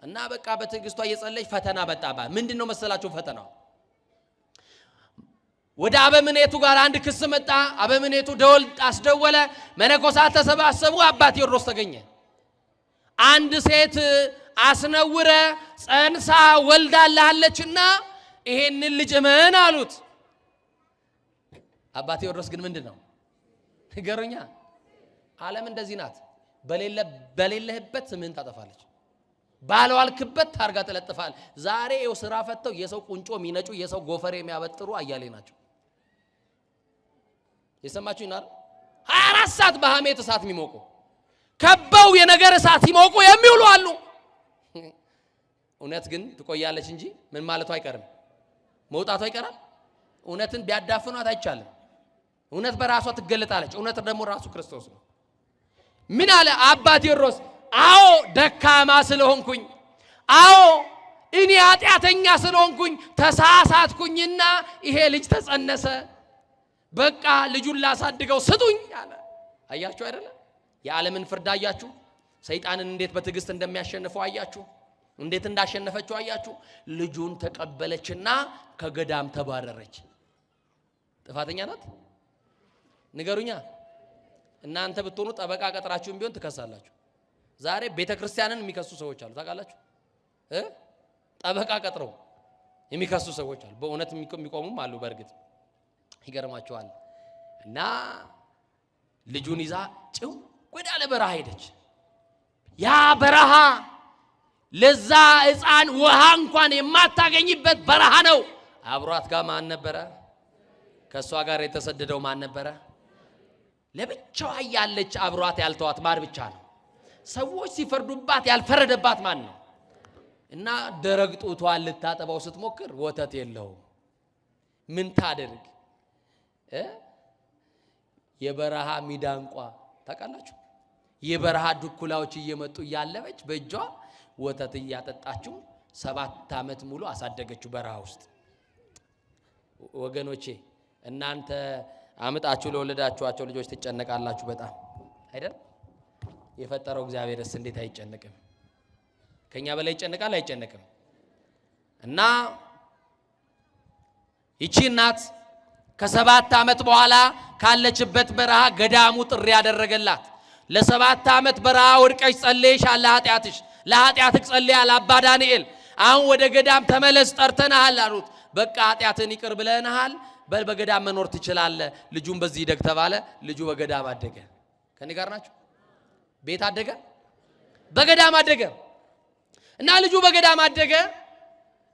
እና በቃ በትዕግስቷ እየጸለች ፈተና መጣባት ምንድነው መሰላችሁ ፈተናው ወደ አበምኔቱ ጋር አንድ ክስ መጣ አበምኔቱ ደወል አስደወለ መነኮሳት ተሰባሰቡ አባ ቴዎድሮስ ተገኘ አንድ ሴት አስነውረ ጸንሳ ወልዳለችና ይሄንን ልጅ እመን አሉት አባ ቴዎድሮስ ግን ምንድነው ንገሩኛ ዓለም እንደዚህ ናት በሌለህበት ስምህን ታጠፋለች ባለዋልክበት ታርጋ ተለጥፋል ዛሬ የው ስራ ፈተው የሰው ቁንጮ ሚነጩ የሰው ጎፈሬ የሚያበጥሩ አያሌ ናቸው የሰማችሁ ይናር 24 ሰዓት በሐሜት እሳት የሚሞቁ ከበው የነገር እሳት ይሞቁ የሚውሉ አሉ እውነት ግን ትቆያለች እንጂ ምን ማለቱ አይቀርም መውጣቱ አይቀራል እውነትን ቢያዳፍኗት አይቻልም እውነት በራሷ ትገለጣለች እውነት ደግሞ ራሱ ክርስቶስ ነው ምን አለ አባ ቴዎድሮስ አዎ ደካማ ስለሆንኩኝ አዎ እኔ ኃጢአተኛ ስለሆንኩኝ ተሳሳትኩኝና ይሄ ልጅ ተጸነሰ በቃ ልጁን ላሳድገው ስጡኝ አለ አያችሁ አይደለ የዓለምን ፍርድ አያችሁ ሰይጣንን እንዴት በትዕግስት እንደሚያሸንፈው አያችሁ እንዴት እንዳሸነፈችው አያችሁ ልጁን ተቀበለችና ከገዳም ተባረረች ጥፋተኛ ናት ንገሩኛ እናንተ ብትሆኑ ጠበቃ ቀጥራችሁም ቢሆን ትከሳላችሁ ዛሬ ቤተክርስቲያንን የሚከሱ ሰዎች አሉ ታውቃላችሁ ጠበቃ ቀጥረው የሚከሱ ሰዎች አሉ በእውነት የሚቆሙም አሉ በእርግጥ ይገርማቸዋል እና ልጁን ይዛ ጭው ወዳለ በረሃ ሄደች ያ በረሃ ለዛ ሕፃን ውሃ እንኳን የማታገኝበት በረሃ ነው አብሯት ጋር ማን ነበረ ከሷ ጋር የተሰደደው ማን ነበረ ለብቻዋ ያለች አብሯት ያልተዋት ማር ብቻ ነው ሰዎች ሲፈርዱባት ያልፈረደባት ማን ነው እና ደረቅ ጡቷን ልታጠባው ስትሞክር ወተት የለው ምን ታደርግ የበረሃ ሚዳንቋ ታውቃላችሁ የበረሃ ድኩላዎች እየመጡ ያለበች በእጇ ወተት ያጠጣችው 7 ዓመት ሙሉ አሳደገችው በረሃ ውስጥ ወገኖቼ እናንተ አመጣችሁ ለወለዳችኋቸው ልጆች ትጨነቃላችሁ በጣም አይደል የፈጠረው እግዚአብሔርስ እንዴት አይጨነቅም ከኛ በላይ ይጨነቃል አይጨነቅም እና ይቺ እናት ከ7 ዓመት በኋላ ካለችበት በረሃ ገዳሙ ጥሪ ያደረገላት ለ7 ዓመት በረሃ ወድቀሽ ጸልየሻል ለኃጢአትሽ ጸልያል አባ ዳንኤል አሁን ወደ ገዳም ተመለስ ጠርተናል አሉት በቃ ኃጢአትን ይቅር ብለናል በገዳም መኖር ትችላለህ ልጁን በዚህ ይደግ ተባለ ልጁ በገዳም አደገ ከኔ ጋር ናችሁ ቤት አደገ በገዳም አደገ እና ልጁ በገዳም አደገ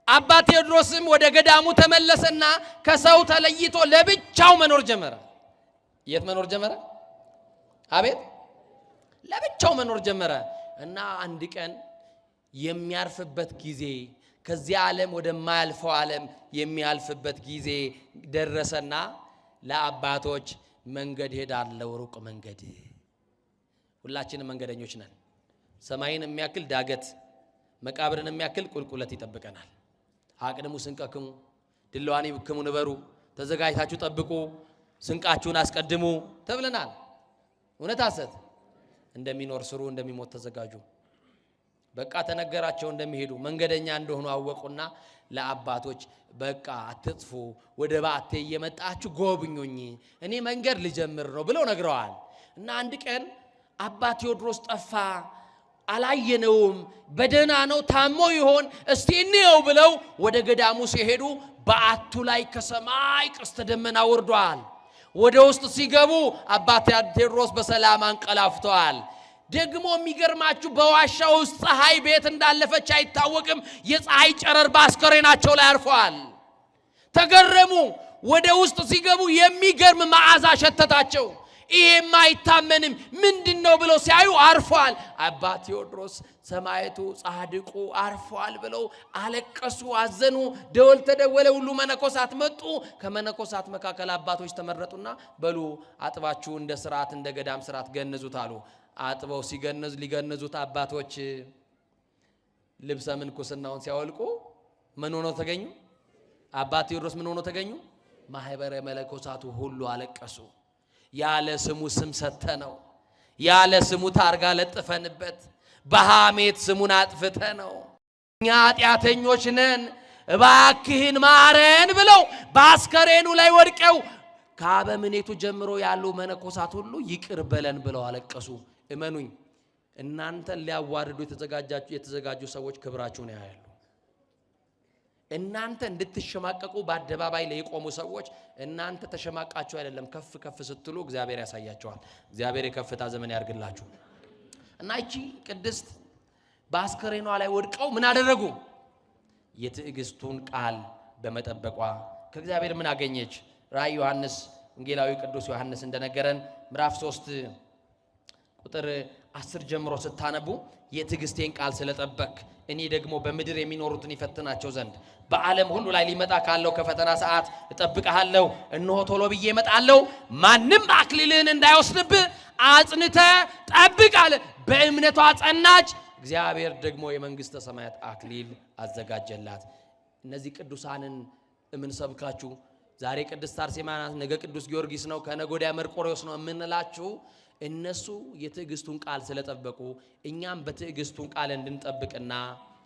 አባ ቴዎድሮስም ወደ ገዳሙ ተመለሰና ከሰው ተለይቶ ለብቻው መኖር ጀመረ የት መኖር ጀመረ አቤት ለብቻው መኖር ጀመረ እና አንድ ቀን የሚያርፍበት ጊዜ ከዚህ ዓለም ወደ ማያልፈው ዓለም የሚያልፍበት ጊዜ ደረሰና ለአባቶች መንገድ ሄዳለው ሩቅ መንገድ ሁላችንም መንገደኞች ነን ሰማይን የሚያክል ዳገት መቃብርን የሚያክል ቁልቁለት ይጠብቀናል አቅድሙ ስንቀክሙ ድለዋኒ ብክሙ ንበሩ ተዘጋጅታችሁ ጠብቁ ስንቃችሁን አስቀድሙ ተብለናል እውነት ሐሰት እንደሚኖር ስሩ እንደሚሞት ተዘጋጁ በቃ ተነገራቸው እንደሚሄዱ መንገደኛ እንደሆኑ አወቁና ለአባቶች በቃ አትጥፉ ወደ ባቴ እየመጣችሁ ጎብኙኝ እኔ መንገድ ልጀምር ነው ብለው ነግረዋል እና አንድ ቀን አባ ቴዎድሮስ ጠፋ አላየነውም በደና ነው ታሞ ይሆን እስቲ እንየው ብለው ወደ ገዳሙ ሲሄዱ በአቱ ላይ ከሰማይ ቀስተ ደመና ወርዷል ወደ ውስጥ ሲገቡ አባ ቴዎድሮስ በሰላም አንቀላፍተዋል ደግሞ የሚገርማችሁ በዋሻ ውስጥ ፀሐይ ቤት እንዳለፈች አይታወቅም የፀሐይ ጨረር በአስከሬናቸው ላይ አርፏል ተገረሙ ወደ ውስጥ ሲገቡ የሚገርም መዓዛ ሸተታቸው ይሄማ አይታመንም ምንድነው ብለው ሲያዩ አርፏል አባ ቴዎድሮስ ሰማይቱ ጻድቁ አርፏል ብለው አለቀሱ አዘኑ ደወል ተደወለ ሁሉ መነኮሳት መጡ ከመነኮሳት መካከል አባቶች ተመረጡና በሉ አጥባችሁ እንደ ሥርዓት እንደ ገዳም ሥርዓት ገነዙት አሉ አጥበው ሲገነዙ ሊገነዙት አባቶች ልብሰ ምንኩስናውን ሲያወልቁ ምን ሆኖ ተገኙ አባ ቴዎድሮስ ምን ሆኖ ተገኙ ማህበረ መለኮሳቱ ሁሉ አለቀሱ ያለ ስሙ ስም ሰተነው ያለ ስሙ ታርጋ ለጥፈንበት በሐሜት ስሙን አጥፍተነው እኛ ኃጢአተኞች ነን እባክህን ማረን ብለው በአስከሬኑ ላይ ወድቀው ከአበምኔቱ ጀምሮ ያሉ መነኮሳት ሁሉ ይቅር በለን ብለው አለቀሱ እመኑኝ እናንተን ሊያዋርዱ የተዘጋጁ ሰዎች ክብራችሁን ያያሉ እናንተ እንድትሸማቀቁ በአደባባይ ላይ የቆሙ ሰዎች እናንተ ተሸማቃችሁ አይደለም ከፍ ከፍ ስትሉ እግዚአብሔር ያሳያቸዋል እግዚአብሔር የከፍታ ዘመን ያርግላችሁ እና እቺ ቅድስት በአስከሬኗ ላይ ወድቀው ምን አደረጉ የትዕግስቱን ቃል በመጠበቋ ከእግዚአብሔር ምን አገኘች ራእይ ዮሐንስ ወንጌላዊ ቅዱስ ዮሐንስ እንደነገረን ምዕራፍ 3 ቁጥር 10 ጀምሮ ስታነቡ የትዕግስቴን ቃል ስለጠበቅ እኔ ደግሞ በምድር የሚኖሩትን ይፈትናቸው ዘንድ በዓለም ሁሉ ላይ ሊመጣ ካለው ከፈተና ሰዓት እጠብቅሃለሁ እነሆ ቶሎ ብዬ እመጣለሁ ማንም አክሊልህን እንዳይወስድብህ አጽንተ ጠብቅ አለ በእምነቷ ጸናች እግዚአብሔር ደግሞ የመንግስተ ሰማያት አክሊል አዘጋጀላት እነዚህ ቅዱሳንን እምንሰብካችሁ ዛሬ ቅድስት አርሴማ ናት ነገ ቅዱስ ጊዮርጊስ ነው ከነገ ወዲያ መርቆሬዎስ ነው እምንላችሁ እነሱ የትዕግስቱን ቃል ስለጠበቁ እኛም በትዕግስቱን ቃል እንድንጠብቅና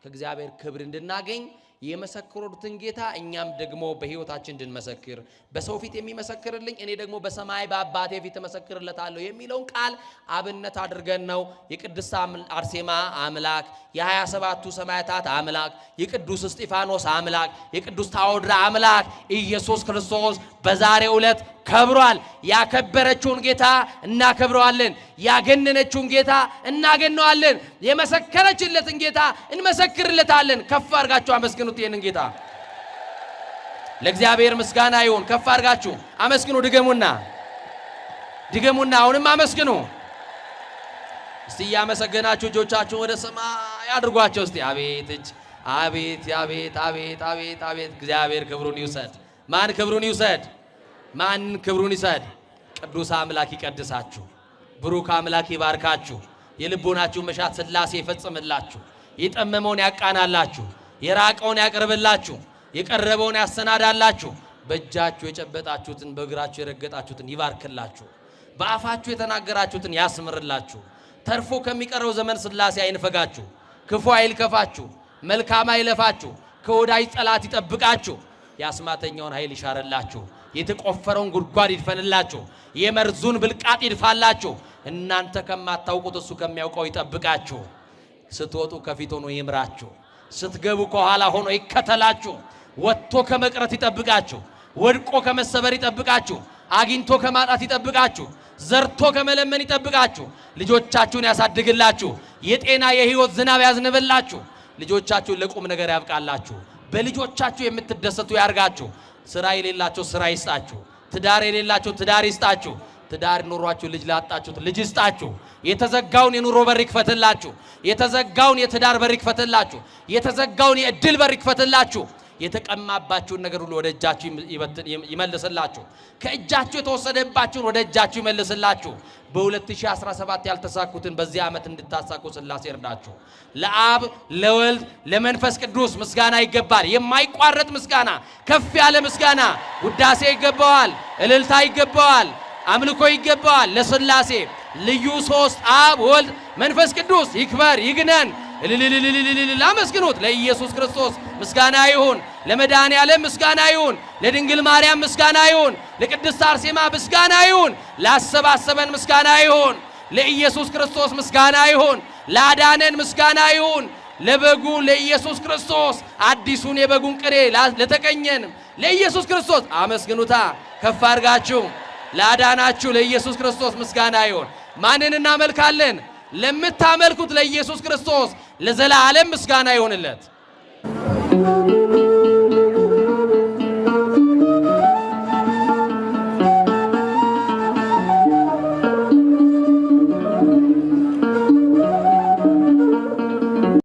ከእግዚአብሔር ክብር እንድናገኝ የመሰከሩትን ጌታ እኛም ደግሞ በህይወታችን እንድንመሰክር በሰው ፊት የሚመሰክርልኝ እኔ ደግሞ በሰማይ በአባቴ ፊት መሰክርለታለሁ የሚለውን ቃል አብነት አድርገን ነው የቅድስት አርሴማ አምላክ የ27ቱ ሰማዕታት አምላክ የቅዱስ እስጢፋኖስ አምላክ የቅዱስ ታኦድራ አምላክ ኢየሱስ ክርስቶስ በዛሬው ዕለት ከብሯል ያከበረችውን ጌታ እናከብረዋለን ያገነነችውን ጌታ እናገነዋለን የመሰከረችለትን ጌታ እንመሰክርለታለን ከፍ አድርጋችሁ አመስግኑት ይሄንን ጌታ ለእግዚአብሔር ምስጋና ይሁን ከፍ አድርጋችሁ አመስግኑ ድገሙና አሁንም አመስግኑ እስቲ ያመሰገናችሁ እጆቻችሁን ወደ ሰማይ አድርጓቸው እስቲ አቤት እጅ አቤት አቤት አቤት አቤት አቤት እግዚአብሔር ክብሩን ይውሰድ ማን ክብሩን ይውሰድ ማን ክብሩን ይሰድ ቅዱስ አምላክ ይቀድሳችሁ ብሩክ አምላክ ይባርካችሁ የልቦናችሁ መሻት ሥላሴ ይፈጽምላችሁ የጠመመውን ያቃናላችሁ የራቀውን ያቀርብላችሁ የቀረበውን ያሰናዳላችሁ በእጃችሁ የጨበጣችሁትን በእግራችሁ የረገጣችሁትን ይባርክላችሁ በአፋችሁ የተናገራችሁትን ያስምርላችሁ ተርፎ ከሚቀረው ዘመን ሥላሴ አይንፈጋችሁ ክፉ አይልከፋችሁ መልካም አይለፋችሁ ከወዳጅ ጠላት ይጠብቃችሁ ያስማተኛውን ኃይል ይሻረላችሁ የተቆፈረውን ጉድጓድ ይድፈንላችሁ የመርዙን ብልቃጥ ይድፋላችሁ እናንተ ከማታውቁት እሱ ከሚያውቀው ይጠብቃችሁ። ስትወጡ ከፊት ሆኖ ይምራችሁ፣ ስትገቡ ከኋላ ሆኖ ይከተላችሁ። ወጥቶ ከመቅረት ይጠብቃችሁ፣ ወድቆ ከመሰበር ይጠብቃችሁ፣ አግኝቶ ከማጣት ይጠብቃችሁ፣ ዘርቶ ከመለመን ይጠብቃችሁ። ልጆቻችሁን ያሳድግላችሁ፣ የጤና የሕይወት ዝናብ ያዝንብላችሁ። ልጆቻችሁን ለቁም ነገር ያብቃላችሁ። በልጆቻችሁ የምትደሰቱ ያርጋችሁ። ስራ የሌላችሁ ስራ ይስጣችሁ። ትዳር የሌላችሁ ትዳር ይስጣችሁ። ትዳር ኑሯችሁ ልጅ ላጣችሁት ልጅ ይስጣችሁ። የተዘጋውን የኑሮ በር ይክፈትላችሁ። የተዘጋውን የትዳር በር ይክፈትላችሁ። የተዘጋውን የእድል በር ይክፈትላችሁ። የተቀማባችሁን ነገር ሁሉ ወደ እጃችሁ ይመልስላችሁ። ከእጃችሁ የተወሰደባችሁን ወደ እጃችሁ ይመልስላችሁ። በ2017 ያልተሳኩትን በዚህ ዓመት እንድታሳኩ ሥላሴ ይርዳችሁ። ለአብ ለወልድ ለመንፈስ ቅዱስ ምስጋና ይገባል። የማይቋረጥ ምስጋና፣ ከፍ ያለ ምስጋና፣ ውዳሴ ይገባዋል፣ እልልታ ይገባዋል፣ አምልኮ ይገባዋል። ለሥላሴ ልዩ ሶስት አብ ወልድ መንፈስ ቅዱስ ይክበር ይግነን። አመስግኑት። ለኢየሱስ ክርስቶስ ምስጋና ይሁን። ለመድኃኔ ዓለም ምስጋና ይሁን። ለድንግል ማርያም ምስጋና ይሁን። ለቅድስት አርሴማ ምስጋና ይሁን። ላሰባሰበን ምስጋና ይሁን። ለኢየሱስ ክርስቶስ ምስጋና ይሁን። ላዳነን ምስጋና ይሁን። ለበጉ ለኢየሱስ ክርስቶስ አዲሱን የበጉን ቅኔ ለተቀኘን ለኢየሱስ ክርስቶስ አመስግኑታ። ከፍ አድርጋችሁ ላዳናችሁ ለኢየሱስ ክርስቶስ ምስጋና ይሁን። ማንን እናመልካለን? ለምታመልኩት ለኢየሱስ ክርስቶስ ለዘላለም ምስጋና ይሁንለት።